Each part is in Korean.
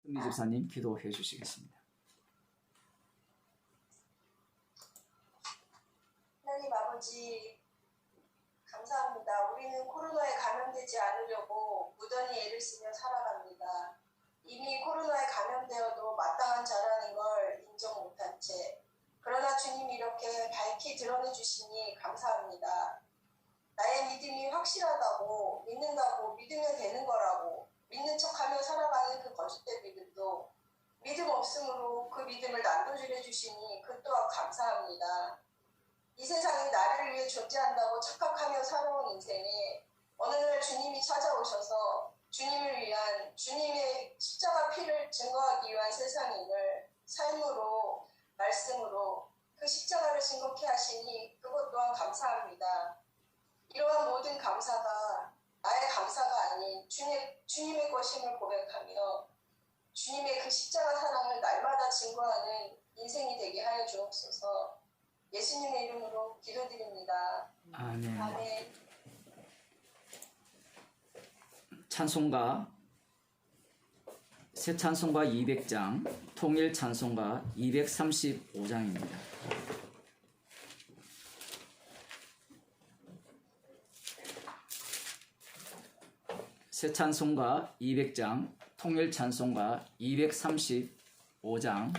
은미 집사님 기도해 주시겠습니다. 하나님 아버지 감사합니다. 우리는 코로나에 감염되지 않으려고 무던히 애를 쓰며 살아갑니다. 이미 코로나에 감염되어도 마땅한 자라는 걸 인정 못한 채 그러나 주님이 이렇게 밝히 드러내 주시니 감사합니다. 나의 믿음이 확실하다고 믿는다고 믿으면 되는 거라고 믿는 척하며 살아가는 그 거짓된 믿음도 믿음 없음으로 그 믿음을 난도질해 주시니 그 또한 감사합니다. 이 세상이 나를 위해 존재한다고 착각하며 살아온 인생에 어느 날 주님이 찾아오셔서 주님을 위한 주님의 십자가 피를 증거하기 위한 세상임을 삶으로 말씀으로 그 십자가를 증거케 하시니 그것 또한 감사합니다. 이러한 모든 감사가 나의 감사가 아닌 주님의 것임을 고백하며 주님의 그 십자가 사랑을 날마다 증거하는 인생이 되게 하여 주옵소서. 예수님의 이름으로 기도드립니다. 아멘. 아멘. 찬송가 새 찬송가 200장, 통일 찬송가 235장입니다. 새 찬송가 200장, 통일 찬송가 235장.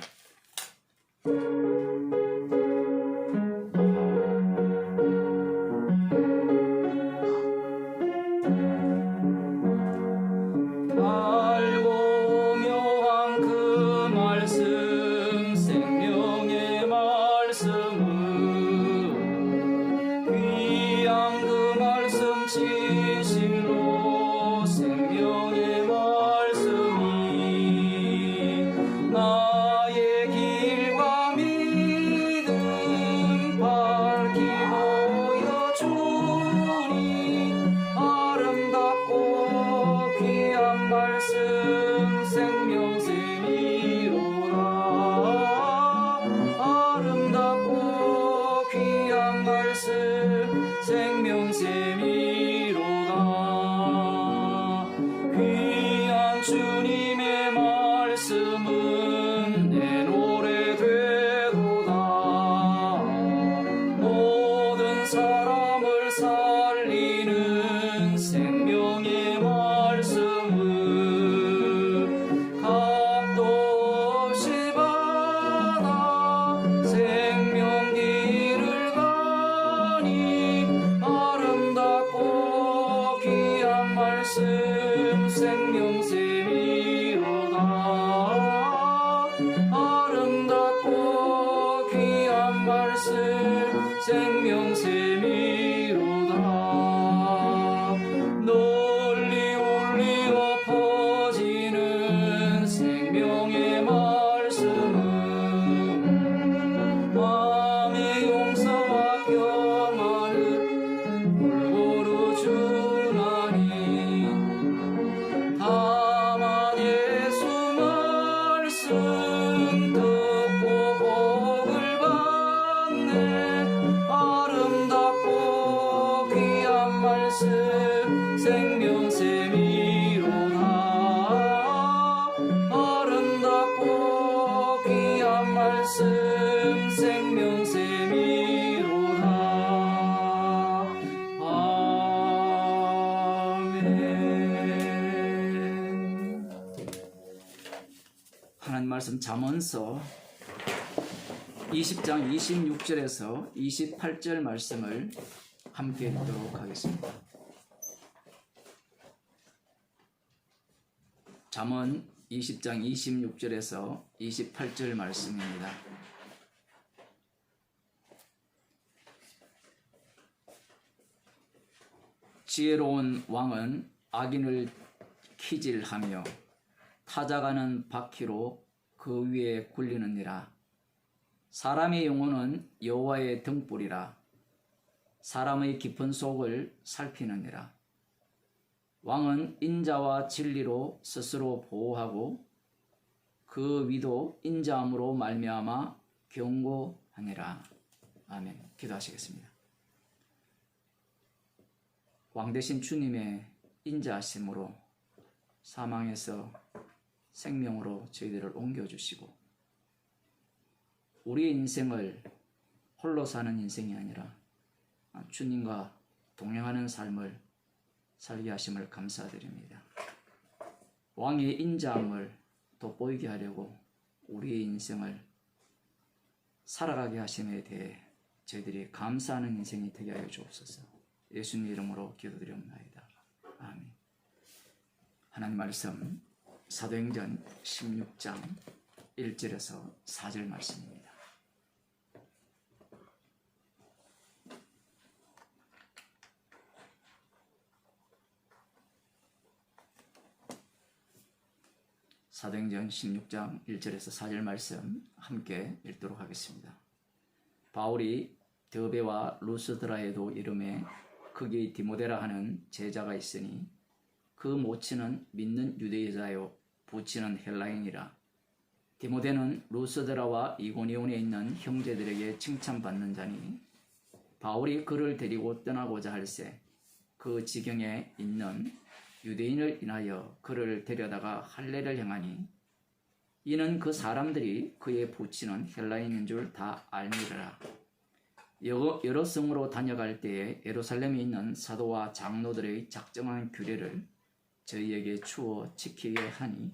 하나님 말씀 잠언서 20장 26절에서 28절 말씀을 함께 읽도록 하겠습니다. 잠언 20장 26절에서 28절 말씀입니다. 지혜로운 왕은 악인을 키질하며 타작하는 바퀴로 그 위에 굴리느니라. 사람의 영혼은 여호와의 등불이라. 사람의 깊은 속을 살피느니라. 왕은 인자와 진리로 스스로 보호하고 그 위도 인자함으로 말미암아 경고하니라. 아멘. 기도하시겠습니다. 왕 되신 주님의 인자하심으로 사망에서 생명으로 저희들을 옮겨주시고 우리의 인생을 홀로 사는 인생이 아니라 주님과 동행하는 삶을 살게 하심을 감사드립니다. 왕의 인자함을 돋보이게 하려고 우리의 인생을 살아가게 하심에 대해 저희들이 감사하는 인생이 되게 하여 주옵소서. 예수님 이름으로 기도드립니다. 아멘. 하나님 말씀 사도행전 16장 1절에서 4절 말씀입니다. 사도행전 16장 1절에서 4절 말씀 함께 읽도록 하겠습니다. 바울이 더베와 루스드라에도 이름에 거기 디모데라 하는 제자가 있으니 그 모친은 믿는 유대여자요 부친은 헬라인이라. 디모데는 루스드라와 이고니온에 있는 형제들에게 칭찬받는 자니 바울이 그를 데리고 떠나고자 할새 그 지경에 있는 유대인을 인하여 그를 데려다가 할례를 행하니 이는 그 사람들이 그의 부친은 헬라인인 줄 다 알미르라. 여러 성으로 다녀갈 때에 예루살렘에 있는 사도와 장로들의 작정한 규례를 저희에게 추어 지키게 하니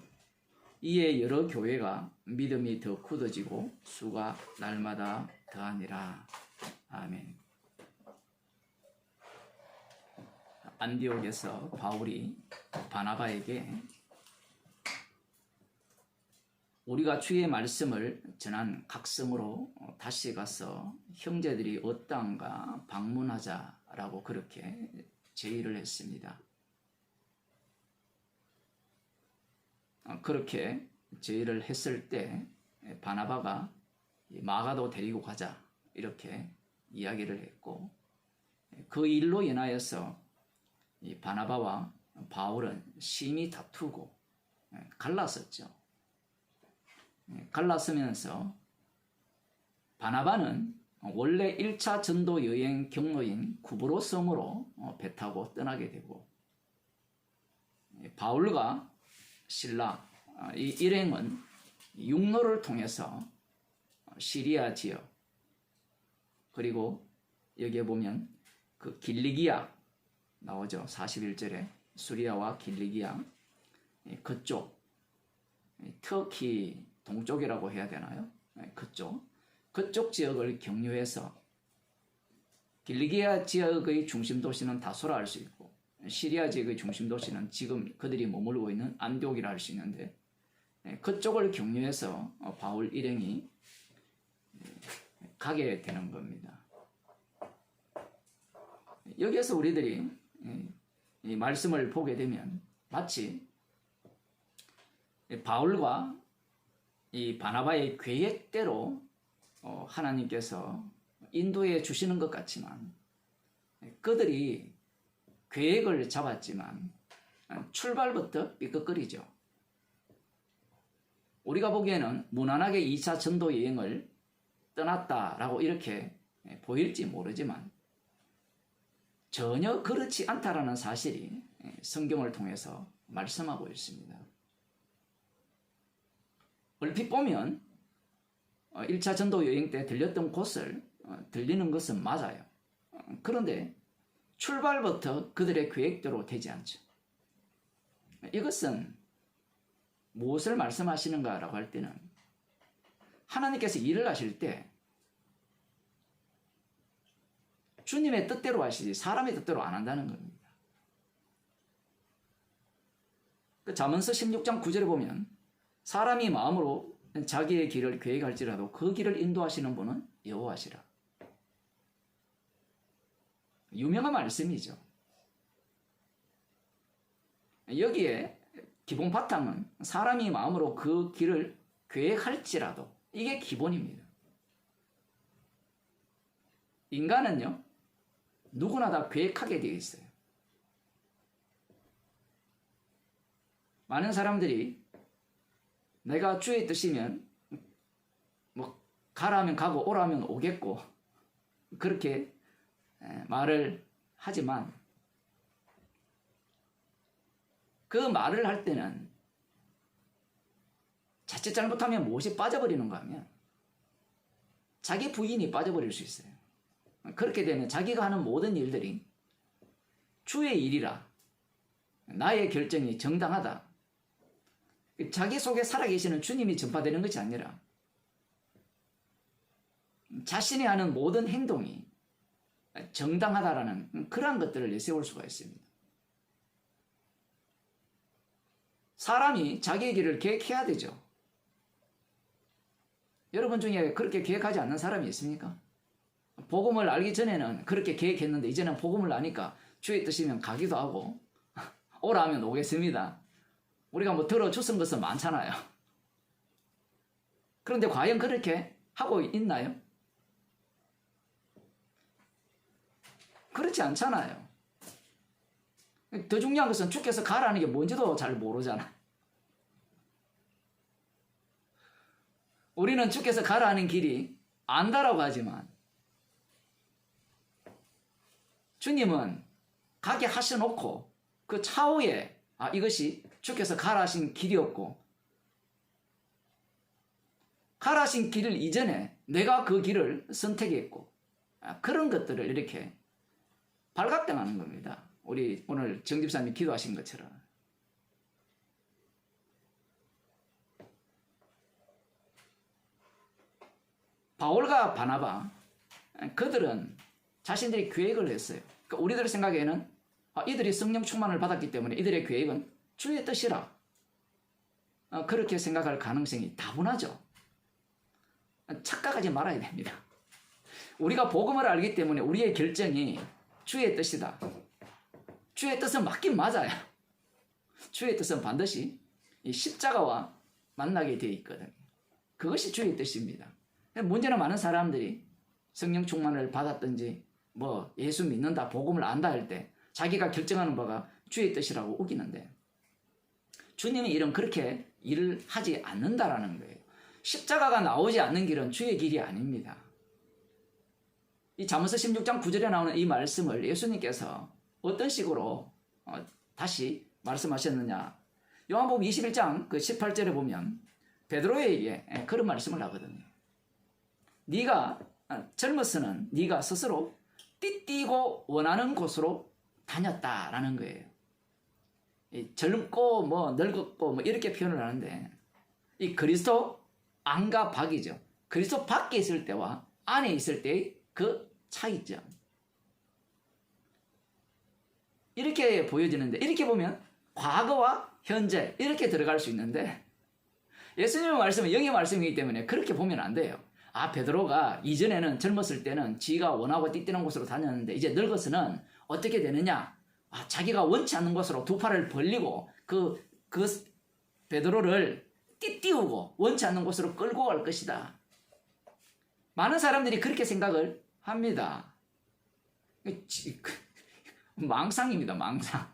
이에 여러 교회가 믿음이 더 굳어지고 수가 날마다 더하니라. 아멘. 안디옥에서 바울이 바나바에게 우리가 주의 말씀을 전한 각 성으로 다시 가서 형제들이 어떠한가 방문하자라고 그렇게 제의를 했습니다. 그렇게 제의를 했을 때 바나바가 마가도 데리고 가자 이렇게 이야기를 했고 그 일로 인하여서 이 바나바와 바울은 심히 다투고 갈랐었죠. 갈랐으면서 바나바는 원래 1차 전도 여행 경로인 구브로 섬으로 배 타고 떠나게 되고 바울과 실라 이 일행은 육로를 통해서 시리아 지역 그리고 여기에 보면 그 길리기아 나오죠. 41절에 수리아와 길리기아 그쪽 터키 동쪽이라고 해야 되나요? 그쪽 지역을 경유해서 길리기아 지역의 중심 도시는 다소라 할 수 있고 시리아 지역의 중심 도시는 지금 그들이 머물고 있는 안디옥이라 할 수 있는데 그쪽을 경유해서 바울 일행이 가게 되는 겁니다. 여기에서 우리들이 이 말씀을 보게 되면 마치 바울과 이 바나바의 계획대로 하나님께서 인도해 주시는 것 같지만 그들이 계획을 잡았지만 출발부터 삐걱거리죠. 우리가 보기에는 무난하게 2차 전도 여행을 떠났다라고 이렇게 보일지 모르지만 전혀 그렇지 않다라는 사실이 성경을 통해서 말씀하고 있습니다. 얼핏 보면 1차 전도 여행 때 들렸던 곳을 들리는 것은 맞아요. 그런데 출발부터 그들의 계획대로 되지 않죠. 이것은 무엇을 말씀하시는가라고 할 때는 하나님께서 일을 하실 때 주님의 뜻대로 하시지 사람의 뜻대로 안 한다는 겁니다. 그 잠언서 16장 9절에 보면 사람이 마음으로 자기의 길을 계획할지라도 그 길을 인도하시는 분은 여호와시라. 유명한 말씀이죠. 여기에 기본 바탕은 사람이 마음으로 그 길을 계획할지라도 이게 기본입니다. 인간은요 누구나 다 계획하게 되어 있어요. 많은 사람들이 내가 주의 뜻이면 뭐 가라면 가고 오라면 오겠고 그렇게 말을 하지만 그 말을 할 때는 자칫 잘못하면 무엇이 빠져버리는가 하면 자기 부인이 빠져버릴 수 있어요. 그렇게 되면 자기가 하는 모든 일들이 주의 일이라 나의 결정이 정당하다. 자기 속에 살아계시는 주님이 전파되는 것이 아니라 자신이 하는 모든 행동이 정당하다라는 그러한 것들을 내세울 수가 있습니다. 사람이 자기의 길을 계획해야 되죠. 여러분 중에 그렇게 계획하지 않는 사람이 있습니까? 복음을 알기 전에는 그렇게 계획했는데 이제는 복음을 아니까 주의 뜻이면 가기도 하고 오라 하면 오겠습니다. 우리가 뭐 들어주신 것은 많잖아요. 그런데 과연 그렇게 하고 있나요? 그렇지 않잖아요. 더 중요한 것은 주께서 가라는 게 뭔지도 잘 모르잖아. 우리는 주께서 가라는 길이 안다라고 하지만 주님은 가게 하셔놓고 그 차후에 이것이 주께서 가라 하신 길이었고 가라 하신 길 이전에 내가 그 길을 선택했고 그런 것들을 이렇게 발각당하는 겁니다. 우리 오늘 정 집사님이 기도하신 것처럼. 바울과 바나바 그들은 자신들이 계획을 했어요. 그러니까 우리들 생각에는 이들이 성령 충만을 받았기 때문에 이들의 계획은 주의 뜻이라 그렇게 생각할 가능성이 다분하죠. 착각하지 말아야 됩니다. 우리가 복음을 알기 때문에 우리의 결정이 주의 뜻이다. 주의 뜻은 맞긴 맞아요. 주의 뜻은 반드시 이 십자가와 만나게 되어 있거든요. 그것이 주의 뜻입니다. 문제는 많은 사람들이 성령 충만을 받았든지 뭐 예수 믿는다, 복음을 안다 할 때 자기가 결정하는 바가 주의 뜻이라고 우기는데 주님이 이런 그렇게 일을 하지 않는다라는 거예요. 십자가가 나오지 않는 길은 주의 길이 아닙니다. 이 잠언서 16장 9절에 나오는 이 말씀을 예수님께서 어떤 식으로 다시 말씀하셨느냐. 요한복음 21장 그 18절에 보면 베드로에게 그런 말씀을 하거든요. 네가 젊었으는 네가 스스로 띠띠고 원하는 곳으로 다녔다라는 거예요. 젊고 뭐 늙었고 뭐 이렇게 표현을 하는데 이 그리스도 안과 밖이죠. 그리스도 밖에 있을 때와 안에 있을 때의 그 차이점. 이렇게 보여지는데 이렇게 보면 과거와 현재 이렇게 들어갈 수 있는데 예수님의 말씀은 영의 말씀이기 때문에 그렇게 보면 안 돼요. 베드로가 이전에는 젊었을 때는 지가 원하고 띠띠는 곳으로 다녔는데 이제 늙어서는 어떻게 되느냐? 자기가 원치 않는 곳으로 두 팔을 벌리고 그 베드로를 띠띠우고 원치 않는 곳으로 끌고 갈 것이다. 많은 사람들이 그렇게 생각을 합니다. 망상입니다, 망상.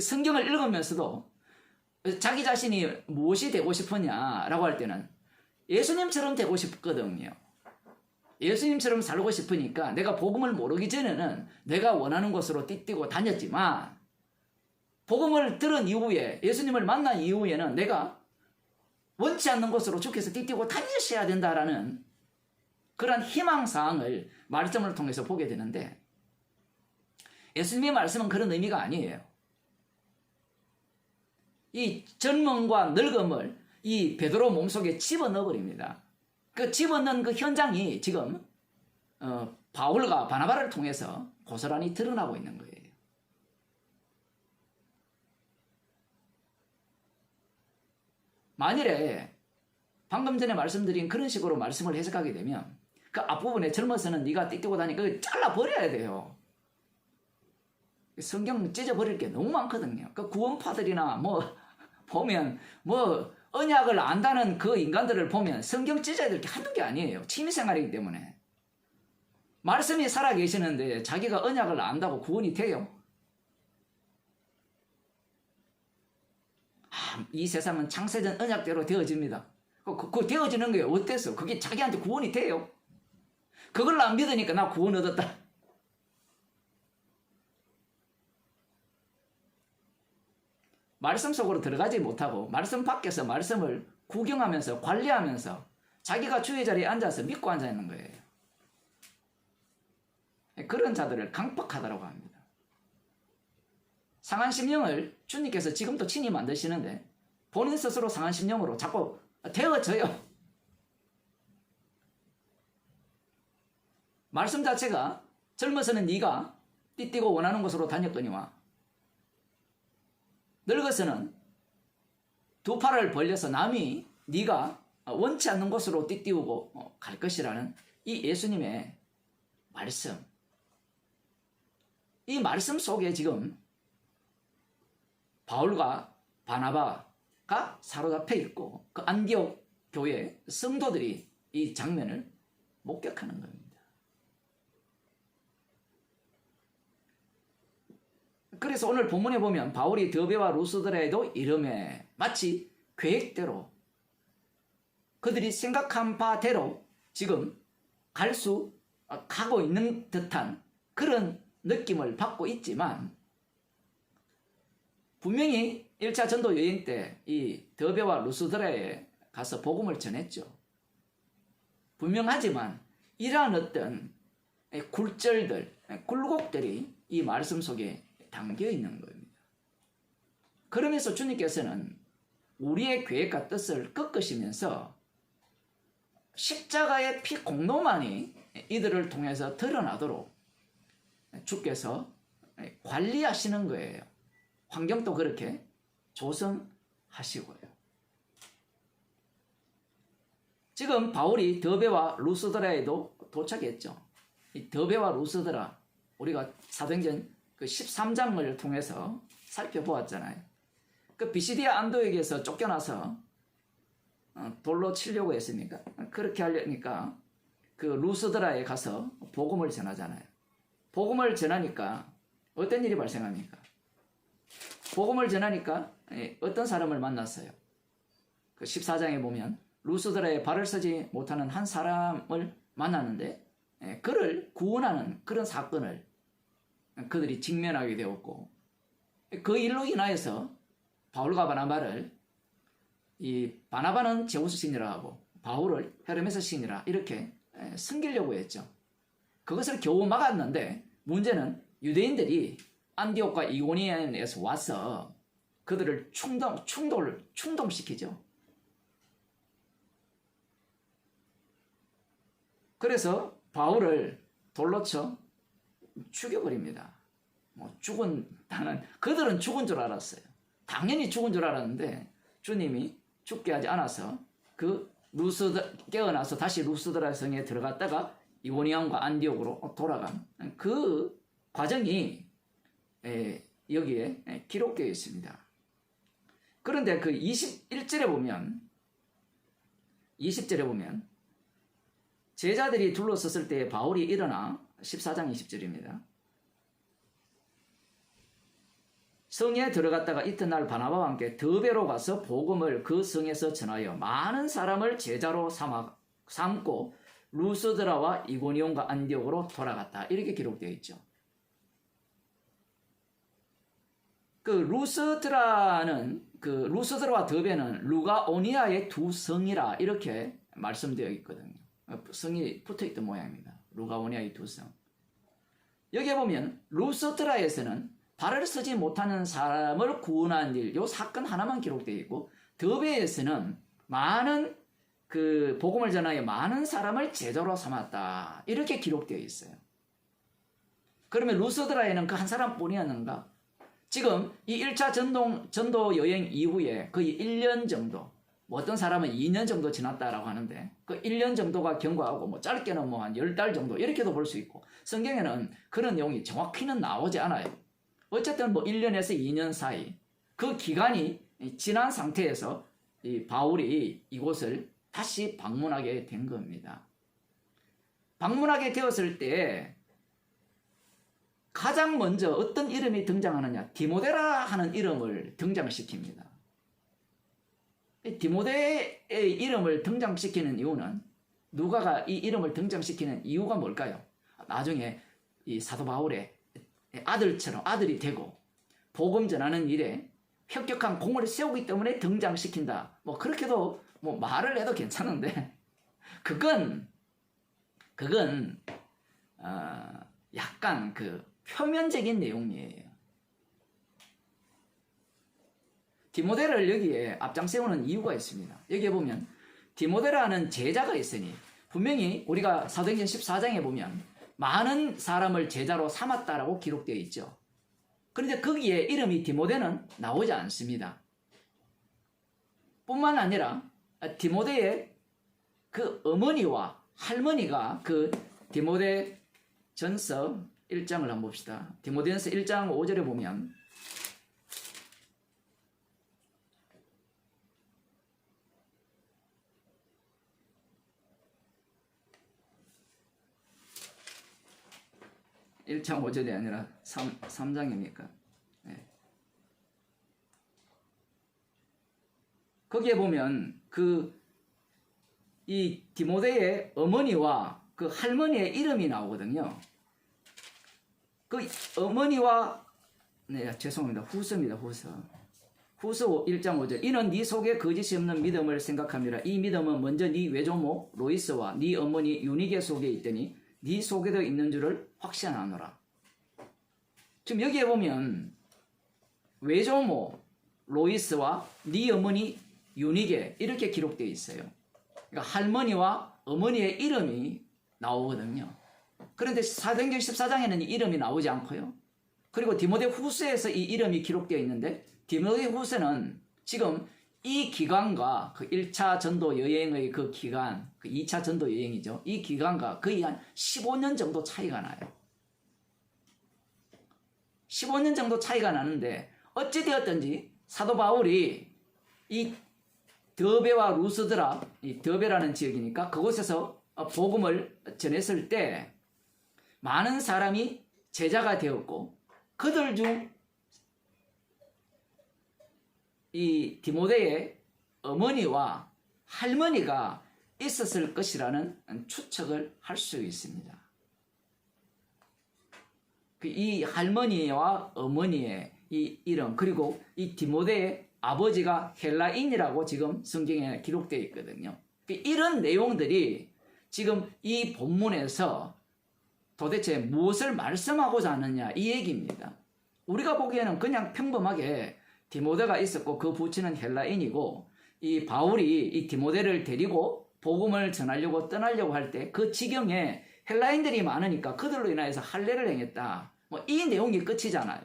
성경을 읽으면서도 자기 자신이 무엇이 되고 싶으냐라고 할 때는 예수님처럼 되고 싶거든요. 예수님처럼 살고 싶으니까 내가 복음을 모르기 전에는 내가 원하는 곳으로 띠띠고 다녔지만 복음을 들은 이후에 예수님을 만난 이후에는 내가 원치 않는 곳으로 주께서 띠띠고 다니셔야 된다라는 그런 희망사항을 말씀을 통해서 보게 되는데 예수님의 말씀은 그런 의미가 아니에요. 이 젊음과 늙음을 이 베드로 몸속에 집어넣어버립니다. 그 집어넣은 그 현장이 지금 바울과 바나바를 통해서 고스란히 드러나고 있는 거예요. 만일에 방금 전에 말씀드린 그런 식으로 말씀을 해석하게 되면 그 앞부분에 젊어서는 네가 띠띠고 다니까 그걸 잘라버려야 돼요. 성경 찢어버릴 게 너무 많거든요. 그 구원파들이나 뭐 보면 뭐 언약을 안다는 그 인간들을 보면 성경 찢어야 될 게 한두 개 아니에요. 취미생활이기 때문에. 말씀이 살아계시는데 자기가 언약을 안다고 구원이 돼요? 이 세상은 창세전 언약대로 되어집니다. 그 되어지는 게 어땠어? 그게 자기한테 구원이 돼요? 그걸 안 믿으니까 나 구원 얻었다. 말씀 속으로 들어가지 못하고 말씀 밖에서 말씀을 구경하면서 관리하면서 자기가 주의 자리에 앉아서 믿고 앉아 있는 거예요. 그런 자들을 강박하다라고 합니다. 상한 심령을 주님께서 지금도 친히 만드시는데 본인 스스로 상한 심령으로 자꾸 되어져요. 말씀 자체가 젊어서는 네가 띠띠고 원하는 곳으로 다녔거니와 늙어서는 두 팔을 벌려서 남이 네가 원치 않는 곳으로 띠띠우고 갈 것이라는 이 예수님의 말씀. 이 말씀 속에 지금 바울과 바나바가 사로잡혀 있고 그 안디옥 교회 성도들이 이 장면을 목격하는 겁니다. 그래서 오늘 본문에 보면 바울이 더베와 루스드라에도 이름에 마치 계획대로 그들이 생각한 바대로 지금 가고 있는 듯한 그런 느낌을 받고 있지만 분명히 1차 전도 여행 때 이 더베와 루스드라에 가서 복음을 전했죠. 분명하지만 이러한 어떤 굴절들, 굴곡들이 이 말씀 속에 담겨 있는 겁니다. 그러면서 주님께서는 우리의 계획과 뜻을 꺾으시면서 십자가의 피 공로만이 이들을 통해서 드러나도록 주께서 관리하시는 거예요. 환경도 그렇게 조성하시고요. 지금 바울이 더베와 루스드라에도 도착했죠. 이 더베와 루스드라 우리가 사도행전 그 13장을 통해서 살펴보았잖아요. 그 비시디아 안도에게서 쫓겨나서 돌로 치려고 했으니까 그렇게 하려니까 그 루스드라에 가서 복음을 전하잖아요. 복음을 전하니까 어떤 일이 발생합니까? 복음을 전하니까 어떤 사람을 만났어요. 그 14장에 보면 루스드라에 발을 서지 못하는 한 사람을 만났는데 그를 구원하는 그런 사건을 그들이 직면하게 되었고 그 일로 인하여서 바울과 바나바를 이 바나바는 제우스 신이라 하고 바울을 헤르메스 신이라 이렇게 숨기려고 했죠. 그것을 겨우 막았는데 문제는 유대인들이 안디옥과 이고니온에서 와서 그들을 충동시키죠. 그래서 바울을 돌로 쳐 죽여버립니다. 그들은 죽은 줄 알았어요. 당연히 죽은 줄 알았는데 주님이 죽게 하지 않아서 깨어나서 다시 루스드라 성에 들어갔다가 이고니온과 안디옥으로 돌아간 그 과정이 여기에 기록되어 있습니다. 그런데 그 21절에 보면 20절에 보면 제자들이 둘러섰을 때 바울이 일어나 14장 20절입니다. 성에 들어갔다가 이튿날 바나바와 함께 더베로 가서 복음을 그 성에서 전하여 많은 사람을 제자로 삼고 루스드라와 이고니온과 안디옥으로 돌아갔다. 이렇게 기록되어 있죠. 그 루스드라와 더베는 루가오니아의 두 성이라 이렇게 말씀되어 있거든요. 성이 붙어있던 모양입니다. 루가오니아의 두 성. 여기에 보면 루스드라에서는 발을 서지 못하는 사람을 구원한 일, 요 사건 하나만 기록되어 있고 더베에서는 많은 그 복음을 전하여 많은 사람을 제자로 삼았다. 이렇게 기록되어 있어요. 그러면 루스드라에는 그 한 사람뿐이었는가? 지금 이 1차 전도 여행 이후에 거의 1년 정도, 어떤 사람은 2년 정도 지났다라고 하는데 그 1년 정도가 경과하고 짧게는 한 10달 정도 이렇게도 볼 수 있고 성경에는 그런 내용이 정확히는 나오지 않아요. 어쨌든 1년에서 2년 사이 그 기간이 지난 상태에서 이 바울이 이곳을 다시 방문하게 된 겁니다. 방문하게 되었을 때 가장 먼저 어떤 이름이 등장하느냐? 디모데라 하는 이름을 등장시킵니다. 디모데의 이름을 등장시키는 이유는 누가가 이 이름을 등장시키는 이유가 뭘까요? 나중에 이 사도 바울의 아들이 되고 복음 전하는 일에 혁혁한 공을 세우기 때문에 등장시킨다. 그렇게도 뭐 말을 해도 괜찮은데 그건 약간 그 표면적인 내용이에요. 디모데를 여기에 앞장 세우는 이유가 있습니다. 여기에 보면 디모데라는 제자가 있으니 분명히 우리가 사도행전 14장에 보면 많은 사람을 제자로 삼았다라고 기록되어 있죠. 그런데 거기에 이름이 디모데는 나오지 않습니다. 뿐만 아니라 디모데의 그 어머니와 할머니가 그 디모데 전서 1장을 한번 봅시다. 디모데전서 1장 5절에 보면 1장 5절이 아니라 3장입니까? 네. 거기에 보면 이 디모데의 어머니와 그 할머니의 이름이 나오거든요. 그 어머니와 죄송합니다. 후서입니다. 후서 1장 5절. 이는 네 속에 거짓이 없는 믿음을 생각함이라. 이 믿음은 먼저 네 외조모 로이스와 네 어머니 유니게 속에 있더니 네 속에도 있는 줄을 확신하노라. 지금 여기에 보면 외조모 로이스와 네 어머니 유니게 이렇게 기록되어 있어요. 그러니까 할머니와 어머니의 이름이 나오거든요. 그런데 사도행전 14장에는 이 이름이 나오지 않고요. 그리고 디모데 후서에서 이 이름이 기록되어 있는데 디모데 후서는 지금 이 기간과 그 1차 전도 여행의 그 기간, 그 2차 전도 여행이죠. 이 기간과 거의 한 15년 정도 차이가 나요. 15년 정도 차이가 나는데 어찌되었든지 사도 바울이 이 더베와 루스드라, 이 더베라는 지역이니까 그곳에서 복음을 전했을 때 많은 사람이 제자가 되었고 그들 중 이 디모데의 어머니와 할머니가 있었을 것이라는 추측을 할 수 있습니다. 이 할머니와 어머니의 이 이름 그리고 이 디모데의 아버지가 헬라인이라고 지금 성경에 기록되어 있거든요. 이런 내용들이 지금 이 본문에서 도대체 무엇을 말씀하고자 하느냐 이 얘기입니다. 우리가 보기에는 그냥 평범하게 디모데가 있었고 그 부친은 헬라인이고 이 바울이 이 디모데를 데리고 복음을 전하려고 떠나려고 할 때 그 지경에 헬라인들이 많으니까 그들로 인하여서 할례를 행했다. 뭐 이 내용이 끝이잖아요.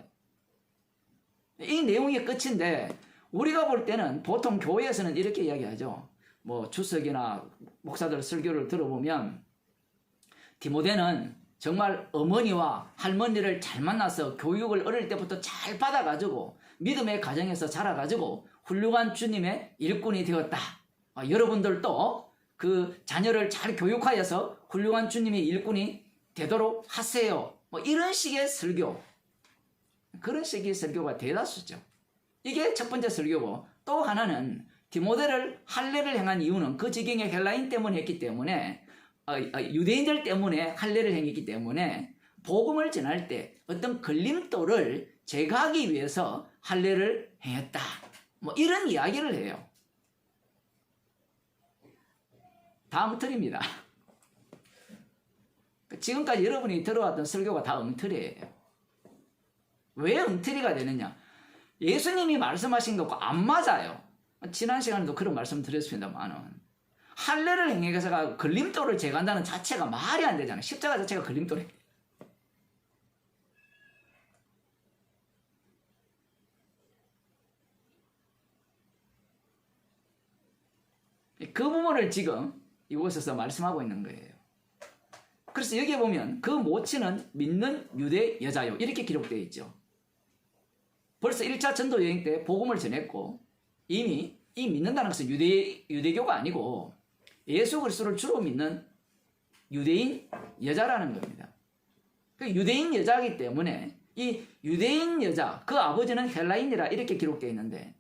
이 내용이 끝인데 우리가 볼 때는 보통 교회에서는 이렇게 이야기하죠. 뭐 주석이나 목사들 설교를 들어보면 디모데는 정말 어머니와 할머니를 잘 만나서 교육을 어릴 때부터 잘 받아가지고 믿음의 가정에서 자라가지고 훌륭한 주님의 일꾼이 되었다. 여러분들도 그 자녀를 잘 교육하여서 훌륭한 주님의 일꾼이 되도록 하세요. 뭐 이런 식의 설교. 그런 식의 설교가 대다수죠. 이게 첫 번째 설교고 또 하나는 디모데를 할례를 행한 이유는 그 지경에 헬라인 때문에 했기 때문에 유대인들 때문에 할례를 행했기 때문에 복음을 전할 때 어떤 걸림돌을 제거하기 위해서 할례를 행했다. 뭐 이런 이야기를 해요. 다 엉터리입니다. 지금까지 여러분이 들어왔던 설교가 다 엉터리예요. 왜 엉터리가 되느냐? 예수님이 말씀하신 것과 안 맞아요. 지난 시간에도 그런 말씀 드렸습니다만 할례를 행해서가 걸림돌을 제거한다는 자체가 말이 안 되잖아요. 십자가 자체가 걸림돌이에요. 그 부분을 지금 이곳에서 말씀하고 있는 거예요. 그래서 여기에 보면 그 모친은 믿는 유대 여자요 이렇게 기록되어 있죠. 벌써 1차 전도 여행 때 복음을 전했고 이미 이 믿는다는 것은 유대교가 아니고 예수 그리스도를 주로 믿는 유대인 여자라는 겁니다. 그 유대인 여자이기 때문에 이 유대인 여자 그 아버지는 헬라인이라 이렇게 기록되어 있는데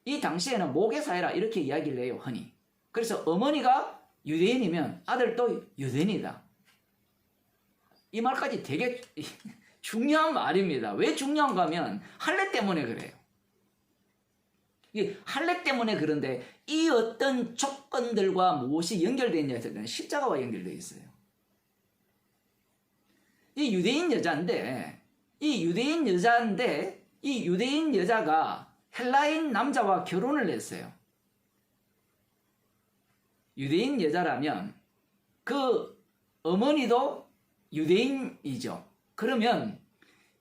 이 당시에는 모계사회라 이렇게 이야기를 해요. 흔히. 그래서 어머니가 유대인이면 아들도 유대인이다. 이 말까지 되게 중요한 말입니다. 왜 중요한가 하면 할례 때문에 그래요. 이 할례 때문에 그런데 이 어떤 조건들과 무엇이 연결되어 있냐 했을 때는 십자가와 연결되어 있어요. 이 유대인 여자인데 이 유대인 여자가 헬라인 남자와 결혼을 했어요. 유대인 여자라면 그 어머니도 유대인이죠. 그러면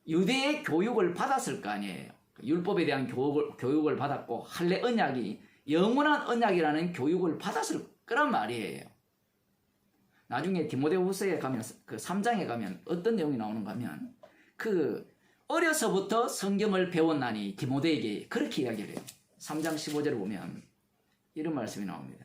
유대의 교육을 받았을 거 아니에요. 율법에 대한 교육을 받았고 할례 언약이 영원한 언약이라는 교육을 받았을 거란 말이에요. 나중에 디모데후서에 가면 그 3장에 가면 어떤 내용이 나오는가 하면 그 어려서부터 성경을 배웠나니 디모데에게 그렇게 이야기를 해요. 3장 15절을 보면 이런 말씀이 나옵니다.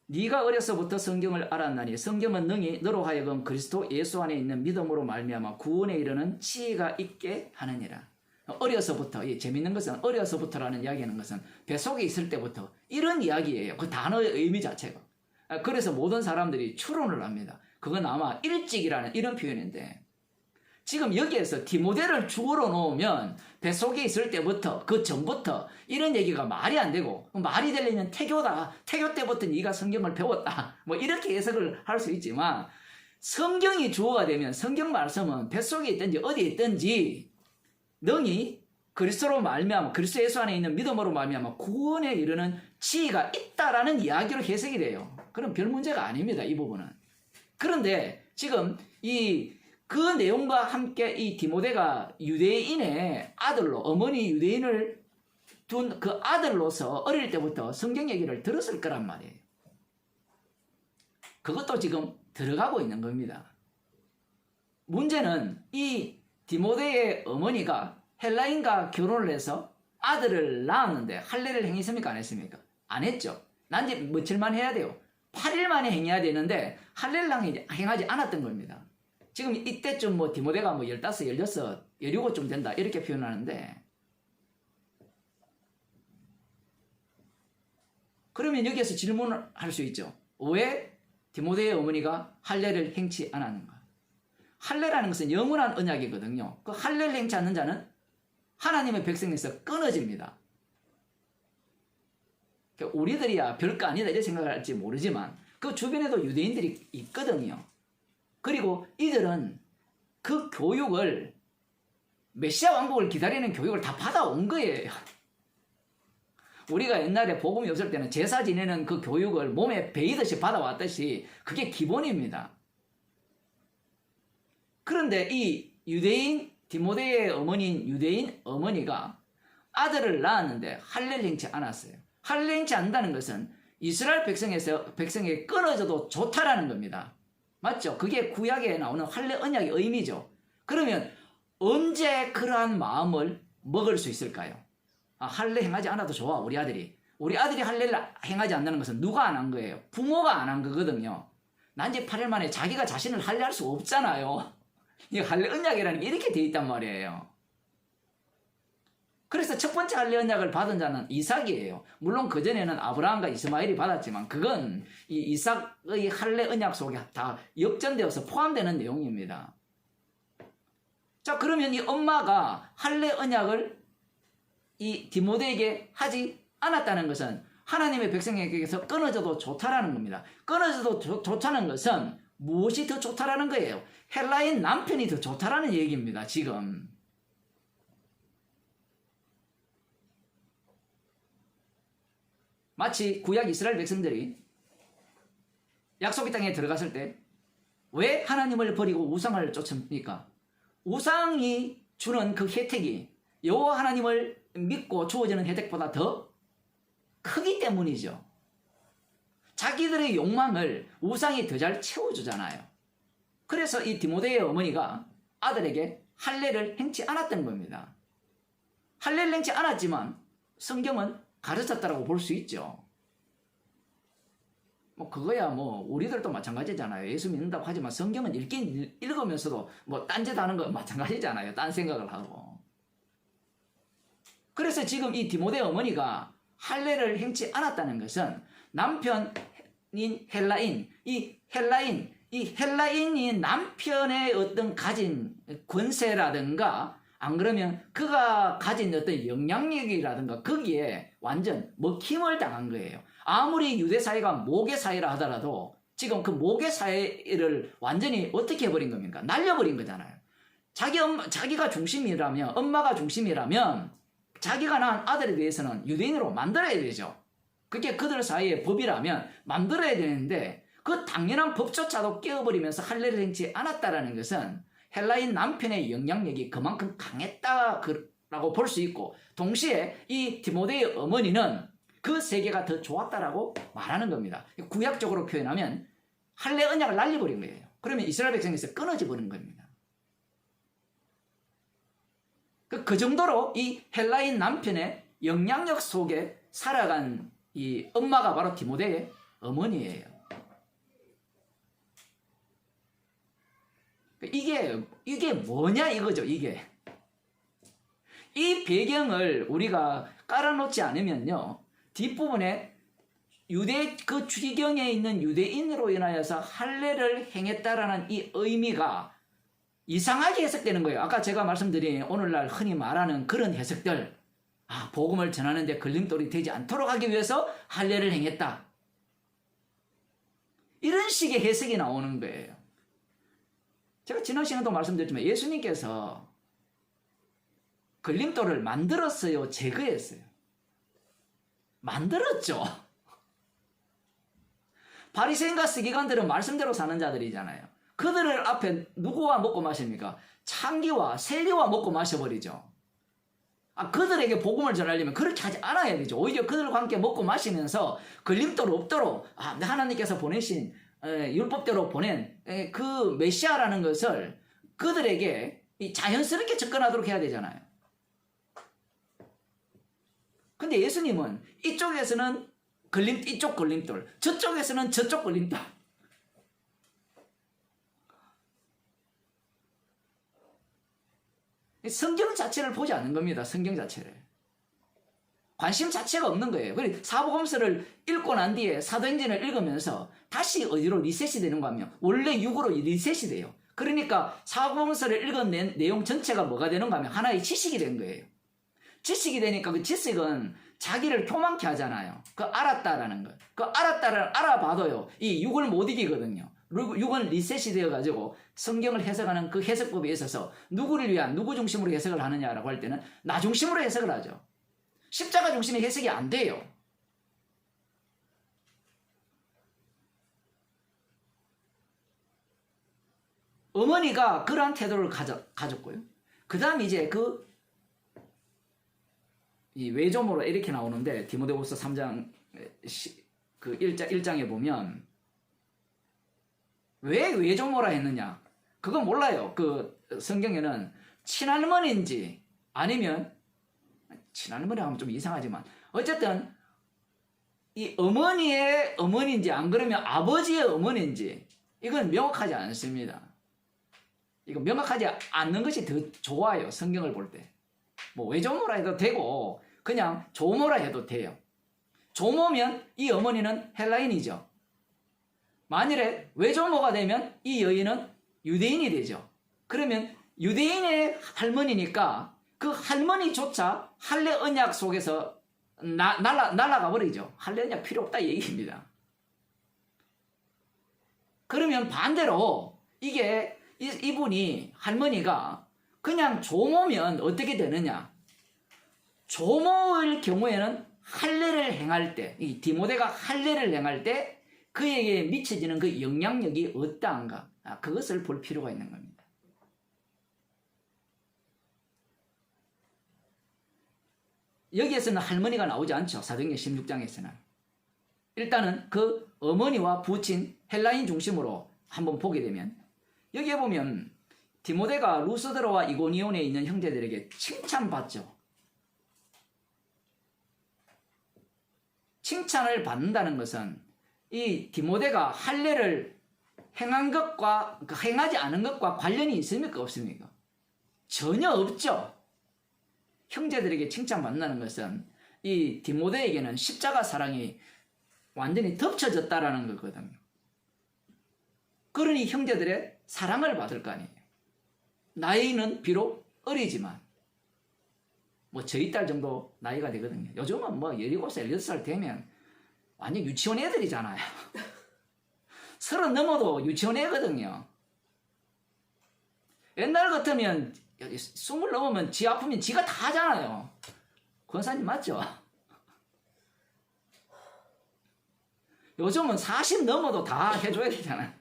네가 어려서부터 성경을 알았나니 성경은 능히 너로 하여금 그리스도 예수 안에 있는 믿음으로 말미암아 구원에 이르는 지혜가 있게 하느니라. 어려서부터, 재밌는 것은 어려서부터라는 이야기하는 것은 뱃속에 있을 때부터 이런 이야기예요. 그 단어의 의미 자체가. 그래서 모든 사람들이 추론을 합니다. 그건 아마 일찍이라는 이런 표현인데 지금 여기에서 디모데를 주어로 놓으면 뱃속에 있을 때부터 그 전부터 이런 얘기가 말이 안 되고 말이 되려면 태교다. 태교 때부터 네가 성경을 배웠다. 뭐 이렇게 해석을 할 수 있지만 성경이 주어가 되면 성경 말씀은 뱃속에 있든지 어디에 있든지 능히 그리스도로 말미암아 그리스도 예수 안에 있는 믿음으로 말미암아 구원에 이르는 지혜가 있다라는 이야기로 해석이 돼요. 그럼 별 문제가 아닙니다. 이 부분은. 그런데 지금 그 내용과 함께 이 디모데가 유대인의 아들로 어머니 유대인을 둔 그 아들로서 어릴 때부터 성경 얘기를 들었을 거란 말이에요. 그것도 지금 들어가고 있는 겁니다. 문제는 이 디모데의 어머니가 헬라인과 결혼을 해서 아들을 낳았는데 할례를 행했습니까? 안 했습니까? 안 했죠. 난지 며칠만 해야 돼요. 8일 만에 행해야 되는데 할례를 행하지 않았던 겁니다. 지금 이때쯤 뭐 디모데가 뭐 15, 16, 17쯤 된다 이렇게 표현하는데 그러면 여기에서 질문을 할 수 있죠. 왜 디모데의 어머니가 할례를 행치 않았는가? 할례라는 것은 영원한 언약이거든요. 그 할례를 행치 않는 자는 하나님의 백성에서 끊어집니다. 우리들이야 별거 아니다 이렇게 생각할지 모르지만 그 주변에도 유대인들이 있거든요. 그리고 이들은 그 교육을 메시아 왕국을 기다리는 교육을 다 받아온 거예요. 우리가 옛날에 복음이 없을 때는 제사 지내는 그 교육을 몸에 배이듯이 받아왔듯이 그게 기본입니다. 그런데 이 유대인 디모데의 어머니인 유대인 어머니가 아들을 낳았는데 할례를 행치 않았어요. 할례를 행치 않는다는 것은 이스라엘 백성에게 끊어져도 좋다라는 겁니다. 맞죠? 그게 구약에 나오는 할례 언약의 의미죠. 그러면 언제 그러한 마음을 먹을 수 있을까요? 할례 행하지 않아도 좋아 우리 아들이. 우리 아들이 할례를 행하지 않는 것은 누가 안 한 거예요? 부모가 안 한 거거든요. 난지 8일 만에 자기가 자신을 할례할 수 없잖아요. 이 할례 언약이라는 게 이렇게 돼 있단 말이에요. 그래서 첫 번째 할례 언약을 받은 자는 이삭이에요. 물론 그전에는 아브라함과 이스마엘이 받았지만 그건 이 이삭의 할례 언약 속에 다 역전되어서 포함되는 내용입니다. 자, 그러면 이 엄마가 할례 언약을 이 디모데에게 하지 않았다는 것은 하나님의 백성에게서 끊어져도 좋다라는 겁니다. 끊어져도 좋다는 것은 무엇이 더 좋다라는 거예요? 헬라인 남편이 더 좋다라는 얘기입니다. 지금. 마치 구약 이스라엘 백성들이 약속의 땅에 들어갔을 때 왜 하나님을 버리고 우상을 쫓습니까? 우상이 주는 그 혜택이 여호와 하나님을 믿고 주어지는 혜택보다 더 크기 때문이죠. 자기들의 욕망을 우상이 더 잘 채워주잖아요. 그래서 이 디모데의 어머니가 아들에게 할례를 행치 않았던 겁니다. 할례를 행치 않았지만 성경은 가르쳤다라고 볼 수 있죠. 뭐 그거야 뭐 우리들도 마찬가지잖아요. 예수 믿는다고 하지만 성경은 읽으면서도 뭐 딴짓 하는 거 마찬가지잖아요. 딴 생각을 하고. 그래서 지금 이 디모데 어머니가 할례를 행치 않았다는 것은 남편인 헬라인, 이 헬라인이 남편의 어떤 가진 권세라든가 안 그러면 그가 가진 어떤 영향력이라든가 거기에 완전 먹힘을 당한 거예요. 아무리 유대 사회가 모계 사회라 하더라도 지금 그 모계 사회를 완전히 어떻게 해버린 겁니까? 날려버린 거잖아요. 자기가 중심이라면, 엄마가 중심이라면 자기가 낳은 아들에 대해서는 유대인으로 만들어야 되죠. 그게 그들 사이의 법이라면 만들어야 되는데 그 당연한 법조차도 깨어버리면서 할례를 행치 않았다라는 것은 헬라인 남편의 영향력이 그만큼 강했다라고 볼 수 있고, 동시에 이 디모데의 어머니는 그 세계가 더 좋았다라고 말하는 겁니다. 구약적으로 표현하면 할례 언약을 날려버린 거예요. 그러면 이스라엘 백성에서 끊어져 버린 겁니다. 그 정도로 이 헬라인 남편의 영향력 속에 살아간 이 엄마가 바로 디모데의 어머니예요. 이게 뭐냐 이거죠. 이게 이 배경을 우리가 깔아놓지 않으면요, 뒷부분에 유대 그 주기경에 있는 유대인으로 인하여서 할례를 행했다라는 이 의미가 이상하게 해석되는 거예요. 아까 제가 말씀드린 오늘날 흔히 말하는 그런 해석들, 복음을 전하는데 걸림돌이 되지 않도록 하기 위해서 할례를 행했다, 이런 식의 해석이 나오는 거예요. 제가 지난 시간에도 말씀드렸지만 예수님께서 걸림돌을 만들었어요, 제거했어요? 만들었죠. 바리새인과 서기관들은 말씀대로 사는 자들이잖아요. 그들을 앞에 누구와 먹고 마십니까? 창기와 세리와 먹고 마셔버리죠. 그들에게 복음을 전하려면 그렇게 하지 않아야 되죠. 오히려 그들과 함께 먹고 마시면서 걸림돌 없도록 하나님께서 보내신 율법대로 보낸 그 메시아라는 것을 그들에게 자연스럽게 접근하도록 해야 되잖아요. 근데 예수님은 이쪽에서는 이쪽 걸림돌, 저쪽에서는 저쪽 걸림돌. 성경 자체를 보지 않는 겁니다. 성경 자체를. 관심 자체가 없는 거예요. 그래서 사복음서를 읽고 난 뒤에 사도행전을 읽으면서 다시 어디로 리셋이 되는 거 하면 원래 육으로 리셋이 돼요. 그러니까 사복음서를 읽은 내용 전체가 뭐가 되는가 하면 하나의 지식이 된 거예요. 지식이 되니까 그 지식은 자기를 교만케 하잖아요. 그 알았다라는 거. 그 알았다를 알아봐도요, 이 육을 못 이기거든요. 육은 리셋이 되어가지고 성경을 해석하는 그 해석법에 있어서 누구를 위한, 누구 중심으로 해석을 하느냐라고 할 때는 나 중심으로 해석을 하죠. 십자가 중심의 해석이 안 돼요. 어머니가 그러한 태도를 가졌고요. 그 다음 이제 이 외조모로 이렇게 나오는데, 디모데후서 3장 그 1장에 보면 왜 외조모라 했느냐? 그건 몰라요. 그 성경에는 친할머니인지 아니면 친할머니 하면 좀 이상하지만 어쨌든 이 어머니의 어머니인지 안 그러면 아버지의 어머니인지 이건 명확하지 않습니다. 이거 명확하지 않는 것이 더 좋아요. 성경을 볼 때. 뭐 외조모라 해도 되고 그냥 조모라 해도 돼요. 조모면 이 어머니는 헬라인이죠. 만일에 외조모가 되면 이 여인은 유대인이 되죠. 그러면 유대인의 할머니니까 그 할머니조차 할례 언약 속에서 날아가 버리죠. 할례 언약 필요 없다 이 얘기입니다. 그러면 반대로 이게 이분이 할머니가 그냥 조모면 어떻게 되느냐? 조모일 경우에는 할례를 행할 때, 이 디모데가 할례를 행할 때 그에게 미쳐지는 그 영향력이 어떠한가? 그것을 볼 필요가 있는 겁니다. 여기에서는 할머니가 나오지 않죠. 사도행전 16장에서는. 일단은 그 어머니와 부친 헬라인 중심으로 한번 보게 되면 여기에 보면 디모데가 루스드라와 이고니온에 있는 형제들에게 칭찬받죠. 칭찬을 받는다는 것은 이 디모데가 할례를 행한 것과 행하지 않은 것과 관련이 있습니까? 없습니까? 전혀 없죠. 형제들에게 칭찬받는다는 것은 이 디모데에게는 십자가 사랑이 완전히 덮쳐졌다라는 거거든요. 그러니 형제들의 사랑을 받을 거 아니에요. 나이는 비록 어리지만 뭐 저희 딸 정도 나이가 되거든요. 요즘은 뭐 17살, 16살 되면 완전 유치원 애들이잖아요. 30 넘어도 유치원 애거든요. 옛날 같으면 20 넘으면 지 아프면 지가 다 하잖아요. 권사님 맞죠? 요즘은 40 넘어도 다 해줘야 되잖아요.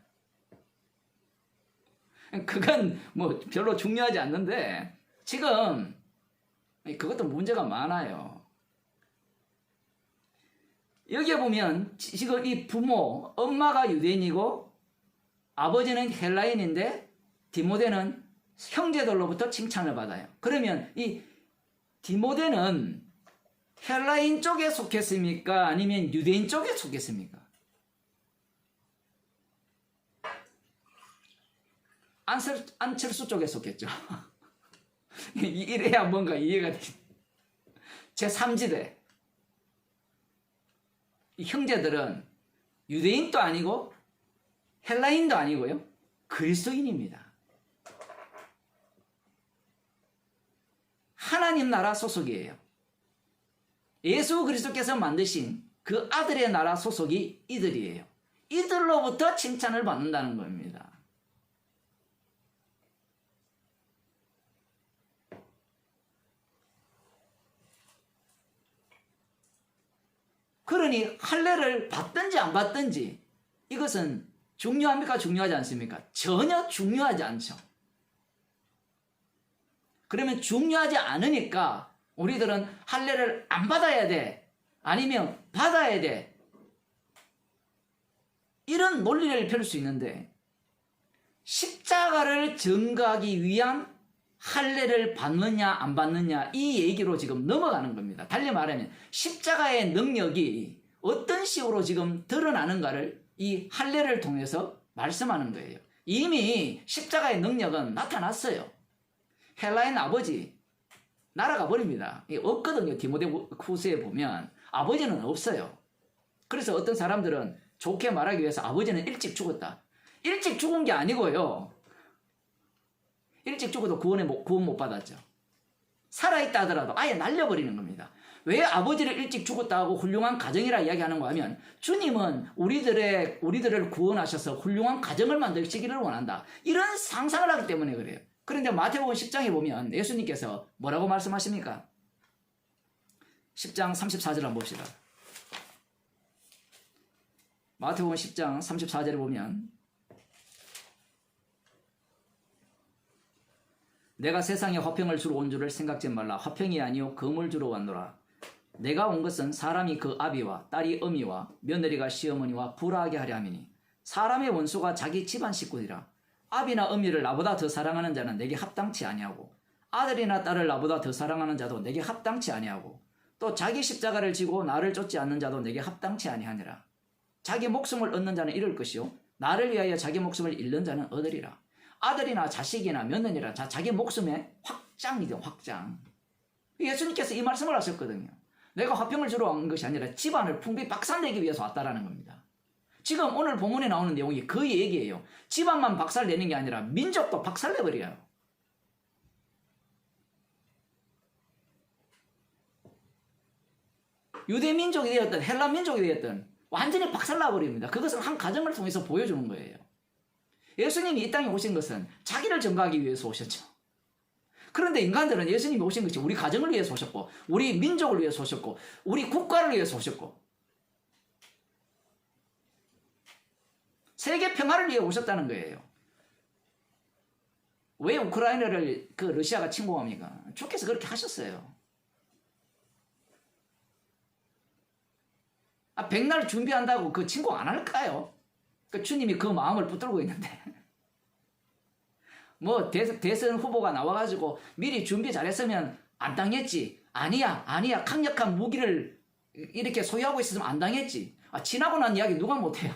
그건 뭐 별로 중요하지 않는데 지금 그것도 문제가 많아요. 여기에 보면 지금 이 부모, 엄마가 유대인이고 아버지는 헬라인인데 디모데는 형제들로부터 칭찬을 받아요. 그러면 이 디모데는 헬라인 쪽에 속했습니까? 아니면 유대인 쪽에 속했습니까? 안철수 쪽에 속했죠. 이래야 뭔가 이해가 되죠. 제3지대. 이 형제들은 유대인도 아니고 헬라인도 아니고요. 그리스도인입니다. 하나님 나라 소속이에요. 예수 그리스도께서 만드신 그 아들의 나라 소속이 이들이에요. 이들로부터 칭찬을 받는다는 겁니다. 그러니 할례를 받든지 안 받든지 이것은 중요합니까? 중요하지 않습니까? 전혀 중요하지 않죠. 그러면 중요하지 않으니까 우리들은 할례를 안 받아야 돼. 아니면 받아야 돼. 이런 논리를 펼 수 있는데 십자가를 전가하기 위한 할례를 받느냐 안 받느냐 이 얘기로 지금 넘어가는 겁니다. 달리 말하면 십자가의 능력이 어떤 식으로 지금 드러나는가를 이 할례를 통해서 말씀하는 거예요. 이미 십자가의 능력은 나타났어요. 헬라인 아버지 날아가 버립니다. 없거든요. 디모데 후서에 보면 아버지는 없어요. 그래서 어떤 사람들은 좋게 말하기 위해서 아버지는 일찍 죽었다. 일찍 죽은 게 아니고요. 일찍 죽어도 구원 못 받았죠. 살아있다 하더라도 아예 날려버리는 겁니다. 왜 아버지를 일찍 죽었다 하고 훌륭한 가정이라 이야기하는가 하면 주님은 우리들을 구원하셔서 훌륭한 가정을 만드시기를 원한다. 이런 상상을 하기 때문에 그래요. 그런데 마태복음 10장에 보면 예수님께서 뭐라고 말씀하십니까? 10장 34절 한번 봅시다. 마태복음 10장 34절에 보면 내가 세상에 화평을 주러 온 줄을 생각지 말라. 화평이 아니요 금을 주러 왔노라. 내가 온 것은 사람이 그 아비와 딸이 어미와 며느리가 시어머니와 불화하게 하려 함이니 사람의 원수가 자기 집안 식구이라. 아비나 어미를 나보다 더 사랑하는 자는 내게 합당치 아니하고 아들이나 딸을 나보다 더 사랑하는 자도 내게 합당치 아니하고 또 자기 십자가를 지고 나를 쫓지 않는 자도 내게 합당치 아니하니라. 자기 목숨을 얻는 자는 잃을 것이요 나를 위하여 자기 목숨을 잃는 자는 얻으리라. 아들이나 자식이나 며느리나 자기 목숨의 확장이죠. 확장. 예수님께서 이 말씀을 하셨거든요. 내가 화평을 주러 온 것이 아니라 집안을 풍비 박살내기 위해서 왔다라는 겁니다. 지금 오늘 본문에 나오는 내용이 그 얘기예요. 집안만 박살내는 게 아니라 민족도 박살내버려요. 유대 민족이 되었든 헬라 민족이 되었든 완전히 박살나버립니다. 그것은 한 가정을 통해서 보여주는 거예요. 예수님이 이 땅에 오신 것은 자기를 전가하기 위해서 오셨죠. 그런데 인간들은 예수님이 오신 것이 우리 가정을 위해서 오셨고 우리 민족을 위해서 오셨고 우리 국가를 위해서 오셨고 세계 평화를 위해 오셨다는 거예요. 왜 우크라이나를 러시아가 침공합니까? 주께서 그렇게 하셨어요. 백날 준비한다고 그 침공 안 할까요? 주님이 그 마음을 붙들고 있는데 뭐 대선 후보가 나와가지고 미리 준비 잘했으면 안 당했지. 아니야 강력한 무기를 이렇게 소유하고 있었으면 안 당했지. 지나고 난 이야기 누가 못해요.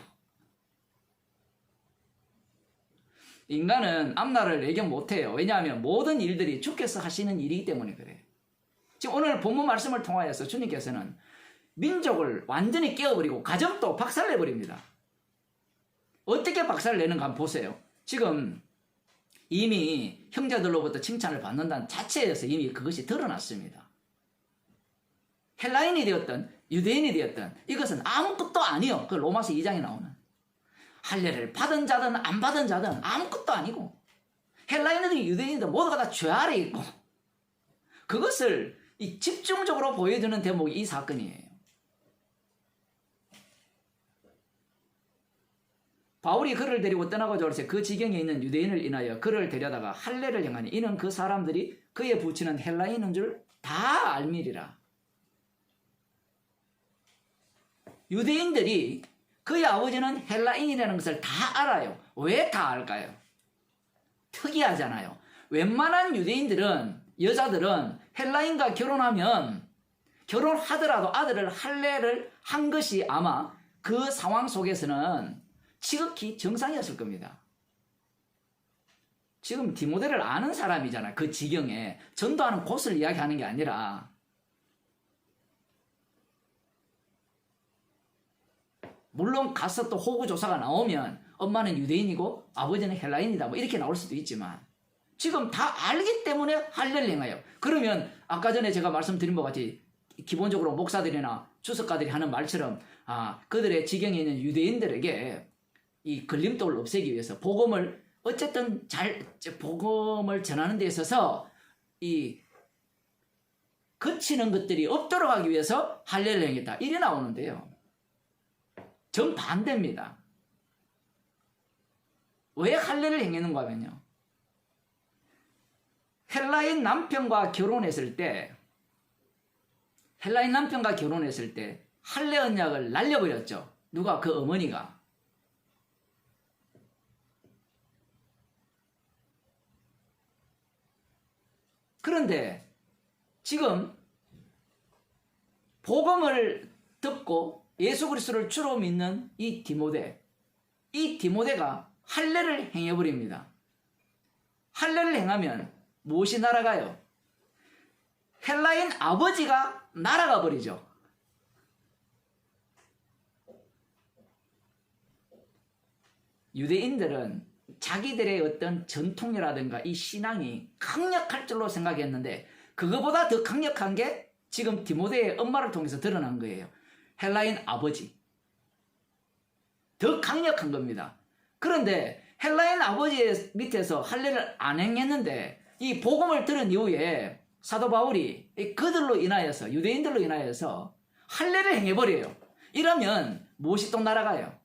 인간은 앞날을 예견 못해요. 왜냐하면 모든 일들이 주께서 하시는 일이기 때문에 그래요. 지금 오늘 본문 말씀을 통하여서 주님께서는 민족을 완전히 깨어버리고 가정도 박살내버립니다. 어떻게 박살내는가 한번 보세요. 지금 이미 형제들로부터 칭찬을 받는다는 자체에서 이미 그것이 드러났습니다. 헬라인이 되었든 유대인이 되었든 이것은 아무것도 아니요. 그 로마서 2장에 나오는 할례를 받은 자든 안 받은 자든 아무것도 아니고 헬라인이든 유대인이든 모두가 다 죄 아래 있고 그것을 이 집중적으로 보여주는 대목이 이 사건이에요. 바울이 그를 데리고 떠나고자 할 때 그 지경에 있는 유대인을 인하여 그를 데려다가 할례를 행하니 이는 그 사람들이 그에 붙이는 헬라인인 줄 다 알미리라. 유대인들이 그의 아버지는 헬라인이라는 것을 다 알아요. 왜 다 알까요? 특이하잖아요. 웬만한 유대인들은 여자들은 헬라인과 결혼하면 결혼하더라도 아들을 할례를 한 것이 아마 그 상황 속에서는 지극히 정상이었을 겁니다. 지금 디모데를 아는 사람이잖아요. 그 지경에 전도하는 곳을 이야기하는 게 아니라 물론 가서 또 호구조사가 나오면 엄마는 유대인이고 아버지는 헬라인이다 뭐 이렇게 나올 수도 있지만 지금 다 알기 때문에 할례를 행해요. 그러면 아까 전에 제가 말씀드린 것 같이 기본적으로 목사들이나 주석가들이 하는 말처럼 그들의 지경에 있는 유대인들에게 이 걸림돌을 없애기 위해서 복음을 어쨌든 복음을 전하는 데 있어서 이 거치는 것들이 없도록 하기 위해서 할례를 행했다. 이래 나오는데요. 정반대입니다. 왜 할례를 행했는가 하면요. 헬라인 남편과 결혼했을 때 할례 언약을 날려버렸죠. 누가? 그 어머니가. 그런데 지금 복음을 듣고 예수 그리스도를 주로 믿는 이 디모데가 할례를 행해버립니다. 할례를 행하면 무엇이 날아가요? 헬라인 아버지가 날아가 버리죠. 유대인들은 자기들의 어떤 전통이라든가 이 신앙이 강력할 줄로 생각했는데 그거보다 더 강력한 게 지금 디모데의 엄마를 통해서 드러난 거예요. 헬라인 아버지. 더 강력한 겁니다. 그런데 헬라인 아버지 밑에서 할례를 안 행했는데 이 복음을 들은 이후에 사도 바울이 그들로 인하여서 유대인들로 인하여서 할례를 행해버려요. 이러면 무엇이 또 날아가요?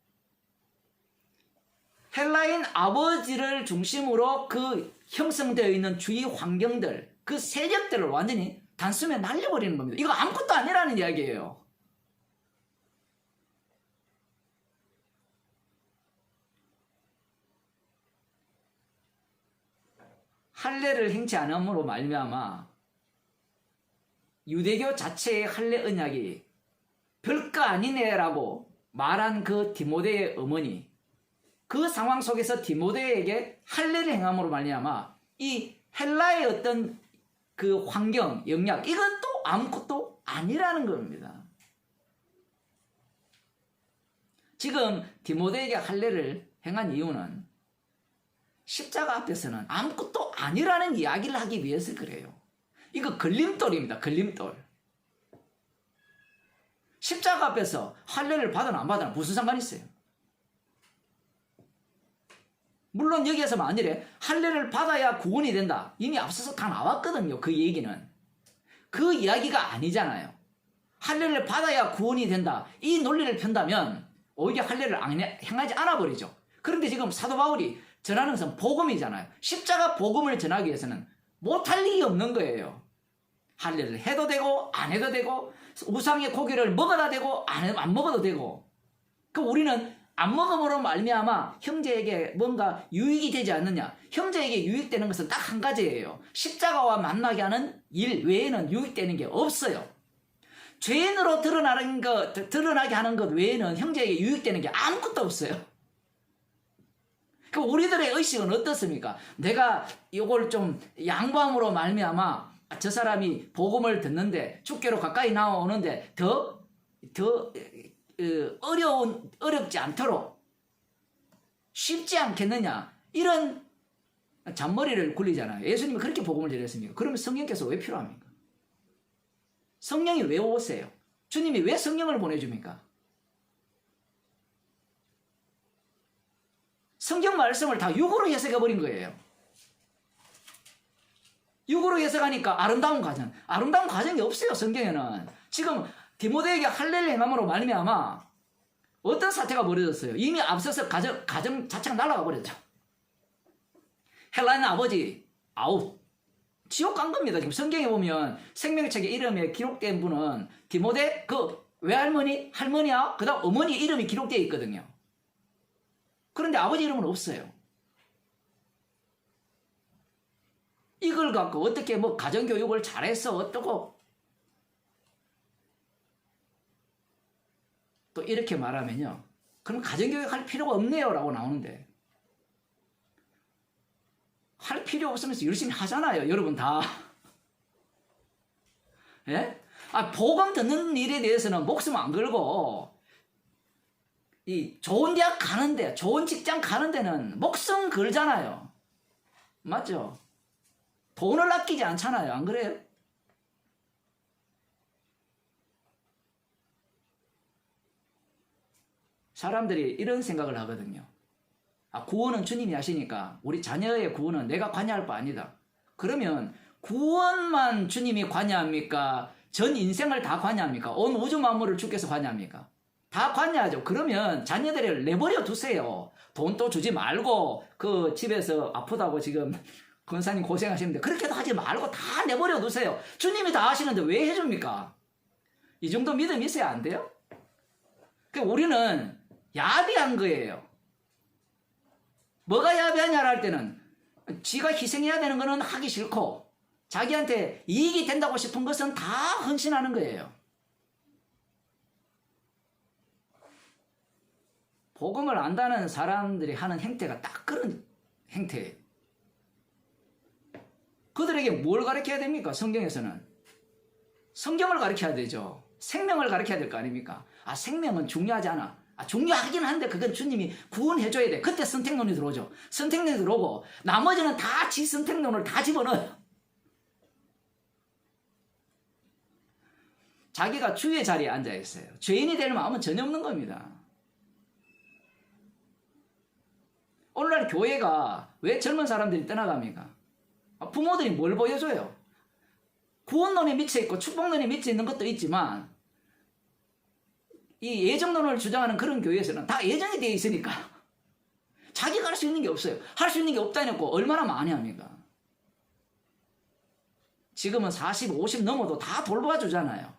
헬라인 아버지를 중심으로 그 형성되어 있는 주위 환경들, 그 세력들을 완전히 단숨에 날려버리는 겁니다. 이거 아무것도 아니라는 이야기예요. 할례를 행치 않음으로 말미암아 유대교 자체의 할례 언약이 별거 아니네라고 말한 그 디모데의 어머니, 그 상황 속에서 디모데에게 할례를 행함으로 말미암아 이 헬라의 어떤 그 환경, 영향, 이것도 아무것도 아니라는 겁니다. 지금 디모데에게 할례를 행한 이유는 십자가 앞에서는 아무것도 아니라는 이야기를 하기 위해서 그래요. 이거 걸림돌입니다. 걸림돌. 십자가 앞에서 할례를 받으나 안 받으나 무슨 상관이 있어요? 물론 여기에서만 아니래. 할례를 받아야 구원이 된다. 이미 앞서서 다 나왔거든요. 그 얘기는. 그 이야기가 아니잖아요. 할례를 받아야 구원이 된다. 이 논리를 편다면 오히려 할례를 행하지 않아 버리죠. 그런데 지금 사도 바울이 전하는 것은 복음이잖아요. 십자가 복음을 전하기 위해서는 못할 일이 없는 거예요. 할례를 해도 되고 안 해도 되고 우상의 고기를 먹어도 되고 안 먹어도 되고 그 우리는 안 먹음으로 말미암아 형제에게 뭔가 유익이 되지 않느냐. 형제에게 유익되는 것은 딱 한 가지예요. 십자가와 만나게 하는 일 외에는 유익되는 게 없어요. 죄인으로 드러나게 하는 것 외에는 형제에게 유익되는 게 아무것도 없어요. 그 우리들의 의식은 어떻습니까? 내가 이걸 좀 양보함으로 말미암아 저 사람이 복음을 듣는데 주께로 가까이 나오는데 더 어렵지 않도록 쉽지 않겠느냐 이런 잔머리를 굴리잖아요. 예수님이 그렇게 복음을 전했습니까? 그러면 성령께서 왜 필요합니까? 성령이 왜 오세요? 주님이 왜 성령을 보내줍니까? 성경 말씀을 다 육으로 해석해버린 거예요. 육으로 해석하니까 아름다운 과정이 없어요. 성경에는. 지금 디모데에게 할례를 행함으로 말미암아 어떤 사태가 벌어졌어요? 이미 앞서서 가정 자체가 날아가 버렸죠. 헬라는 아버지 아웃, 지옥 간 겁니다. 지금 성경에 보면 생명책에 이름에 기록된 분은 디모데 그 외할머니, 할머니와 그 다음 어머니 이름이 기록되어 있거든요. 그런데 아버지 이름은 없어요. 이걸 갖고 어떻게 뭐 가정교육을 잘해서 어떠고 또 이렇게 말하면요. 그럼 가정교육 할 필요가 없네요 라고 나오는데 할 필요 없으면서 열심히 하잖아요. 여러분 다. 예? 복음 듣는 일에 대해서는 목숨 안 걸고 이 좋은 대학 가는데 좋은 직장 가는 데는 목숨 걸잖아요. 맞죠? 돈을 아끼지 않잖아요. 안 그래요? 사람들이 이런 생각을 하거든요. 구원은 주님이 하시니까 우리 자녀의 구원은 내가 관여할 바 아니다. 그러면 구원만 주님이 관여합니까? 전 인생을 다 관여합니까? 온 우주 만물을 주께서 관여합니까? 다 관여하죠. 그러면 자녀들을 내버려 두세요. 돈도 주지 말고 그 집에서 아프다고 지금 권사님 고생하시는데 그렇게도 하지 말고 다 내버려 두세요. 주님이 다 하시는데 왜 해줍니까? 이 정도 믿음이 있어야 안 돼요? 그러니까 우리는 야비한 거예요. 뭐가 야비하냐를 할 때는 지가 희생해야 되는 거는 하기 싫고 자기한테 이익이 된다고 싶은 것은 다 헌신하는 거예요. 복음을 안다는 사람들이 하는 행태가 딱 그런 행태예요. 그들에게 뭘 가르쳐야 됩니까? 성경에서는 성경을 가르쳐야 되죠. 생명을 가르쳐야 될 거 아닙니까? 생명은 중요하지 않아. 중요하긴 한데 그건 주님이 구원해줘야 돼. 그때 선택론이 들어오죠. 선택론이 들어오고 나머지는 다 지 선택론을 다 집어넣어요. 자기가 주의 자리에 앉아 있어요. 죄인이 될 마음은 전혀 없는 겁니다. 오늘날 교회가 왜 젊은 사람들이 떠나갑니까? 부모들이 뭘 보여줘요? 구원론에 미쳐있고 축복론에 미쳐있는 것도 있지만 이 예정론을 주장하는 그런 교회에서는 다 예정이 되어 있으니까 자기가 할 수 있는 게 없어요. 할 수 있는 게 없다놓고 얼마나 많이 합니까? 지금은 40, 50 넘어도 다 돌봐주잖아요.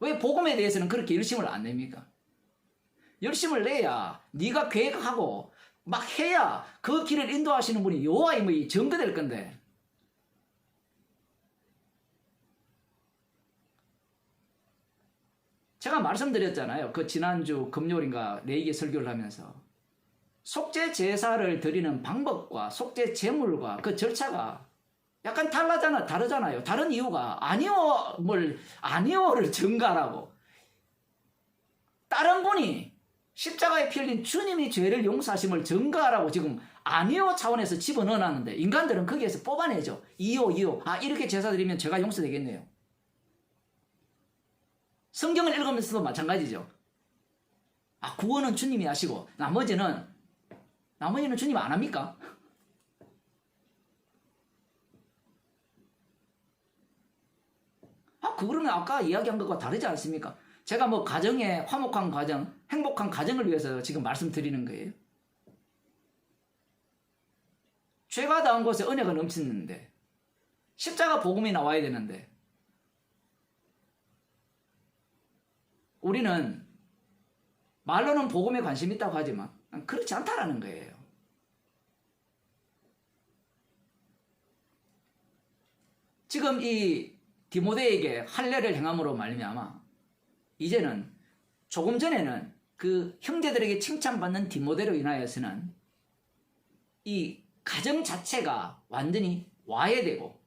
왜 복음에 대해서는 그렇게 열심을 안 냅니까? 열심을 내야 네가 계획하고 막 해야 그 길을 인도하시는 분이 여호와의 뭐 증거될 건데 제가 말씀드렸잖아요. 그 지난주 금요일인가 레이기 설교를 하면서 속죄 제사를 드리는 방법과 속죄 제물과 그 절차가 약간 다르잖아요. 다른 이유가 아니오를 증가하라고 다른 분이 십자가에 피 흘린 주님이 죄를 용서하심을 증거하라고 지금 아니오 차원에서 집어넣어놨는데 인간들은 거기에서 뽑아내죠. 이오 이렇게 제사 드리면 죄가 용서되겠네요. 성경을 읽으면서도 마찬가지죠. 구원은 주님이 하시고 나머지는 주님 안 합니까? 그거는 아까 이야기한 것과 다르지 않습니까? 제가 뭐 가정의 화목한 가정, 행복한 가정을 위해서 지금 말씀드리는 거예요. 죄가 닿은 곳에 은혜가 넘치는데 십자가 복음이 나와야 되는데 우리는 말로는 복음에 관심 있다고 하지만 그렇지 않다라는 거예요. 지금 이 디모데에게 할례를 행함으로 말미암아 이제는 조금 전에는 그 형제들에게 칭찬받는 디모데로 인하여서는 이 가정 자체가 완전히 와해되고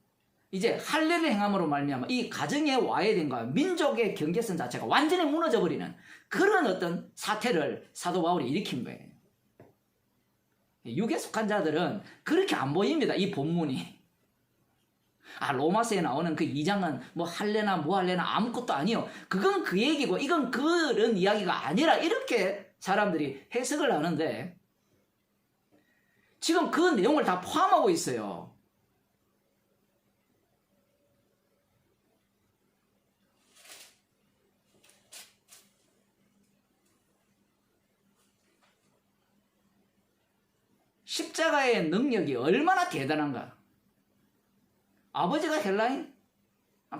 이제 할례를 행함으로 말미암아 이 가정의 와해됨과 민족의 경계선 자체가 완전히 무너져버리는 그런 어떤 사태를 사도 바울이 일으킨 거예요. 육에 속한 자들은 그렇게 안 보입니다. 이 본문이. 로마서에 나오는 그 2장은 뭐 할래나 뭐 할래나 아무것도 아니요. 그건 그 얘기고 이건 그런 이야기가 아니라 이렇게 사람들이 해석을 하는데 지금 그 내용을 다 포함하고 있어요. 십자가의 능력이 얼마나 대단한가. 아버지가 헬라인?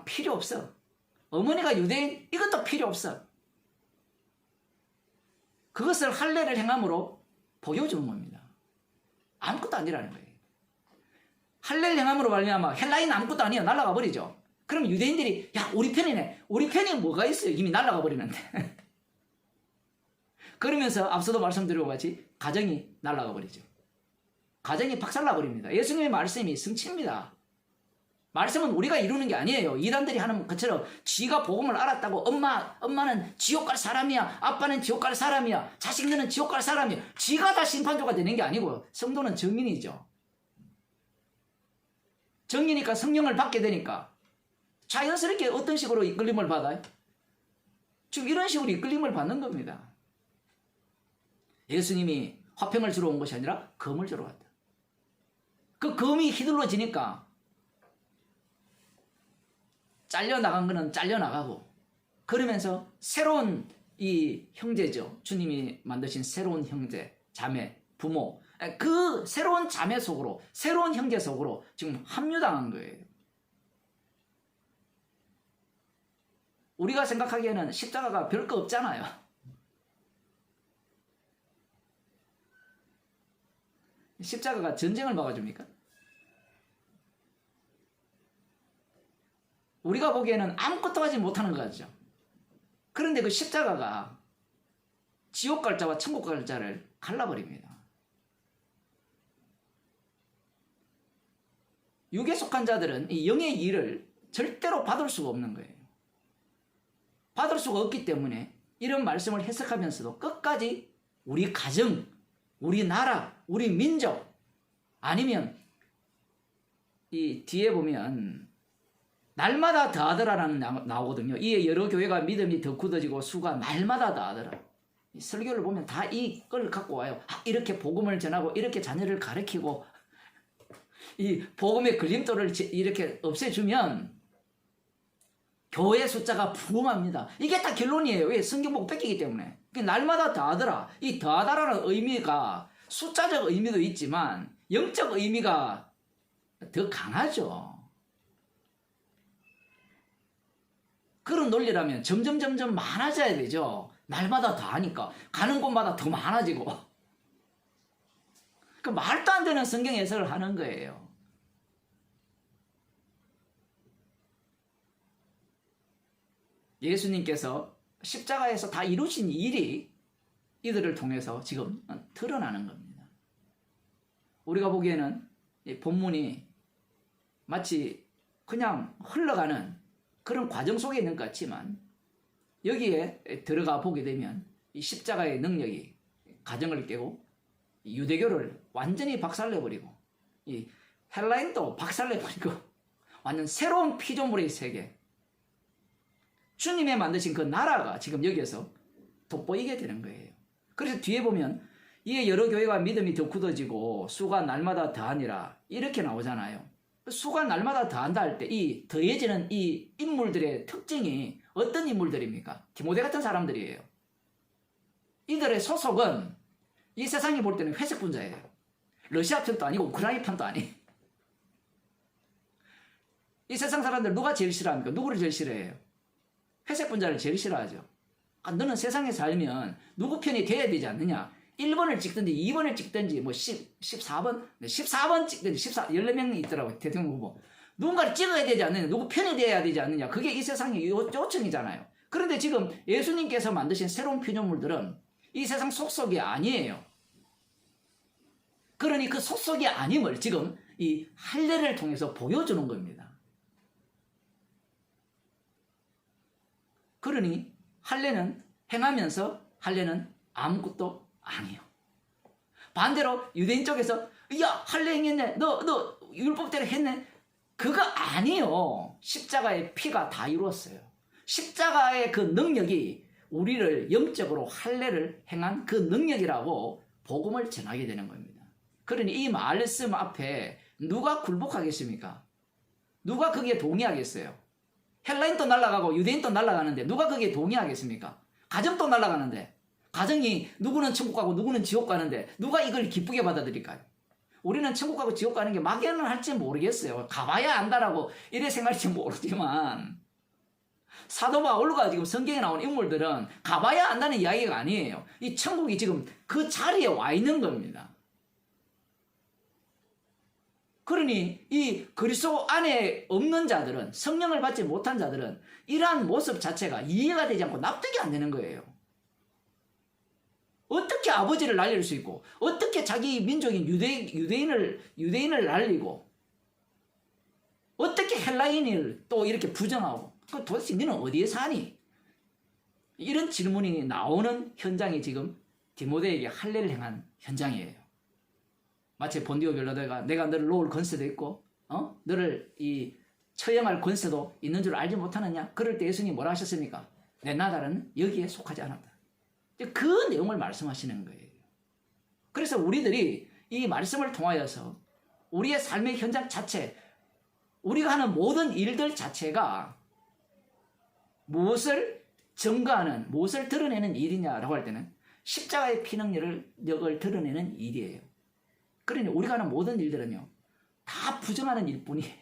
필요 없어. 어머니가 유대인? 이것도 필요 없어. 그것을 할례를 행함으로 보여주는 겁니다. 아무것도 아니라는 거예요. 할례를 행함으로 말미암아 헬라인 아무것도 아니에요. 날아가 버리죠. 그럼 유대인들이 야 우리 편이네. 우리 편이 뭐가 있어요. 이미 날아가 버리는데. 그러면서 앞서도 말씀드린 것 같이 가정이 날아가 버리죠. 가정이 박살나 버립니다. 예수님의 말씀이 승치입니다. 말씀은 우리가 이루는 게 아니에요. 이단들이 하는 것처럼 지가 복음을 알았다고 엄마는 지옥 갈 사람이야. 아빠는 지옥 갈 사람이야. 자식들은 지옥 갈 사람이야. 지가 다 심판조가 되는 게 아니고 성도는 정인이죠. 정이니까 성령을 받게 되니까 자연스럽게 어떤 식으로 이끌림을 받아요? 지금 이런 식으로 이끌림을 받는 겁니다. 예수님이 화평을 주러 온 것이 아니라 검을 주러 왔다. 그 검이 휘둘러지니까 잘려나간 거는 잘려나가고 그러면서 새로운 이 형제죠. 주님이 만드신 새로운 형제, 자매, 부모 그 새로운 자매 속으로 새로운 형제 속으로 지금 합류당한 거예요. 우리가 생각하기에는 십자가가 별거 없잖아요. 십자가가 전쟁을 막아줍니까? 우리가 보기에는 아무것도 하지 못하는 것 같죠. 그런데 그 십자가가 지옥 갈 자와 천국 갈 자를 갈라버립니다. 육에 속한 자들은 이 영의 일을 절대로 받을 수가 없는 거예요. 받을 수가 없기 때문에 이런 말씀을 해석하면서도 끝까지 우리 가정, 우리 나라, 우리 민족 아니면 이 뒤에 보면 날마다 더하더라라는 나오거든요. 이에 여러 교회가 믿음이 더 굳어지고 수가 날마다 더하더라. 설교를 보면 다 이걸 갖고 와요. 이렇게 복음을 전하고 이렇게 자녀를 가르치고 이 복음의 걸림돌을 이렇게 없애주면 교회 숫자가 부흥합니다. 이게 다 결론이에요. 왜? 성경 보고 뺏기기 때문에. 날마다 더하더라. 이 더하다라는 의미가 숫자적 의미도 있지만 영적 의미가 더 강하죠. 그런 논리라면 점점 많아져야 되죠. 날마다 더하니까 가는 곳마다 더 많아지고 그 말도 안 되는 성경 해석을 하는 거예요. 예수님께서 십자가에서 다 이루신 일이 이들을 통해서 지금 드러나는 겁니다. 우리가 보기에는 이 본문이 마치 그냥 흘러가는 그런 과정 속에 있는 것 같지만 여기에 들어가 보게 되면 이 십자가의 능력이 가정을 깨고 유대교를 완전히 박살내버리고 이 헬라인도 박살내버리고 완전 새로운 피조물의 세계 주님의 만드신 그 나라가 지금 여기에서 돋보이게 되는 거예요. 그래서 뒤에 보면 이에 여러 교회가 믿음이 더 굳어지고 수가 날마다 더하니라 이렇게 나오잖아요. 수가 날마다 더한다 할 때 이 더해지는 이 인물들의 특징이 어떤 인물들입니까? 디모데 같은 사람들이에요. 이들의 소속은 이 세상이 볼 때는 회색 분자예요. 러시아 편도 아니고 우크라이나 편도 아니. 이 세상 사람들 누가 제일 싫어합니까? 누구를 제일 싫어해요? 회색 분자를 제일 싫어하죠. 너는 세상에 살면 누구 편이 돼야 되지 않느냐? 1번을 찍든지 2번을 찍든지 뭐 14번 14번 찍든지 14명이 있더라고요. 대통령 후보. 누군가를 찍어야 되지 않느냐? 누구 편이 돼야 되지 않느냐? 그게 이 세상의 요청이잖아요. 그런데 지금 예수님께서 만드신 새로운 피조물들은 이 세상 속속이 아니에요. 그러니 그 속속이 아님을 지금 이 할례를 통해서 보여주는 겁니다. 그러니 할례는 행하면서 할례는 아무것도 아니에요. 반대로 유대인 쪽에서 야 할례 행했네. 너 율법대로 했네. 그거 아니요. 십자가의 피가 다 이루었어요. 십자가의 그 능력이 우리를 영적으로 할례를 행한 그 능력이라고 복음을 전하게 되는 겁니다. 그러니 이 말씀 앞에 누가 굴복하겠습니까? 누가 거기에 동의하겠어요? 헬라인도 날아가고 유대인도 날아가는데 누가 거기에 동의하겠습니까? 가정도 날아가는데, 가정이 누구는 천국 가고 누구는 지옥 가는데 누가 이걸 기쁘게 받아들일까요? 우리는 천국 가고 지옥 가는 게 막연은 할지 모르겠어요. 가봐야 안다라고 이래 생각할지 모르지만, 사도 바울과 지금 성경에 나온 인물들은 가봐야 안다는 이야기가 아니에요. 이 천국이 지금 그 자리에 와 있는 겁니다. 그러니 이 그리스도 안에 없는 자들은, 성령을 받지 못한 자들은 이러한 모습 자체가 이해가 되지 않고 납득이 안 되는 거예요. 어떻게 아버지를 날릴 수 있고, 어떻게 자기 민족인 유대인을 날리고, 어떻게 헬라인을 또 이렇게 부정하고, 그 도대체 너는 어디에 사니? 이런 질문이 나오는 현장이 지금 디모데에게 할례를 행한 현장이에요. 마치 본디오 빌라도가 내가 너를 놓을 권세도 있고, 너를 이 처형할 권세도 있는 줄 알지 못하느냐? 그럴 때 예수님이 뭐라 하셨습니까? 내 나라는 여기에 속하지 않았다. 그 내용을 말씀하시는 거예요. 그래서 우리들이 이 말씀을 통하여서 우리의 삶의 현장 자체, 우리가 하는 모든 일들 자체가 무엇을 증거하는, 무엇을 드러내는 일이냐라고 할 때는 십자가의 피 능력을 드러내는 일이에요. 그러니 우리가 하는 모든 일들은요, 다 부정하는 일뿐이에요.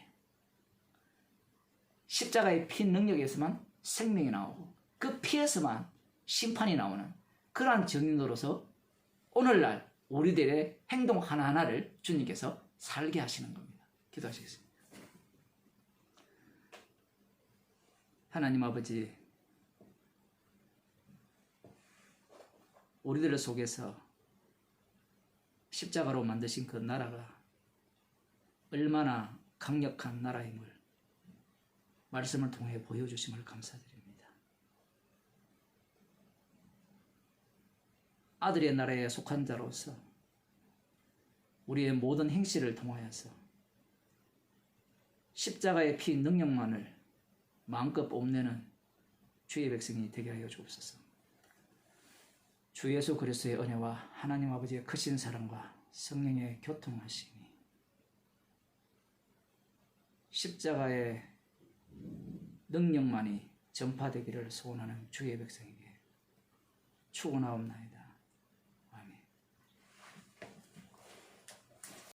십자가의 피 능력에서만 생명이 나오고 그 피에서만 심판이 나오는 그러한 증인으로서 오늘날 우리들의 행동 하나하나를 주님께서 살게 하시는 겁니다. 기도하시겠습니다. 하나님 아버지, 우리들 속에서 십자가로 만드신 그 나라가 얼마나 강력한 나라임을 말씀을 통해 보여주심을 감사드립니다. 아들의 나라에 속한 자로서 우리의 모든 행실을 통하여서 십자가의 피 능력만을 마음껏 뽐내는 주의 백성이 되게 하여 주옵소서. 주 예수 그리스도의 은혜와 하나님 아버지의 크신 사랑과 성령의 교통하심이 십자가의 능력만이 전파되기를 소원하는 주의 백성에게 축원하옵나이다.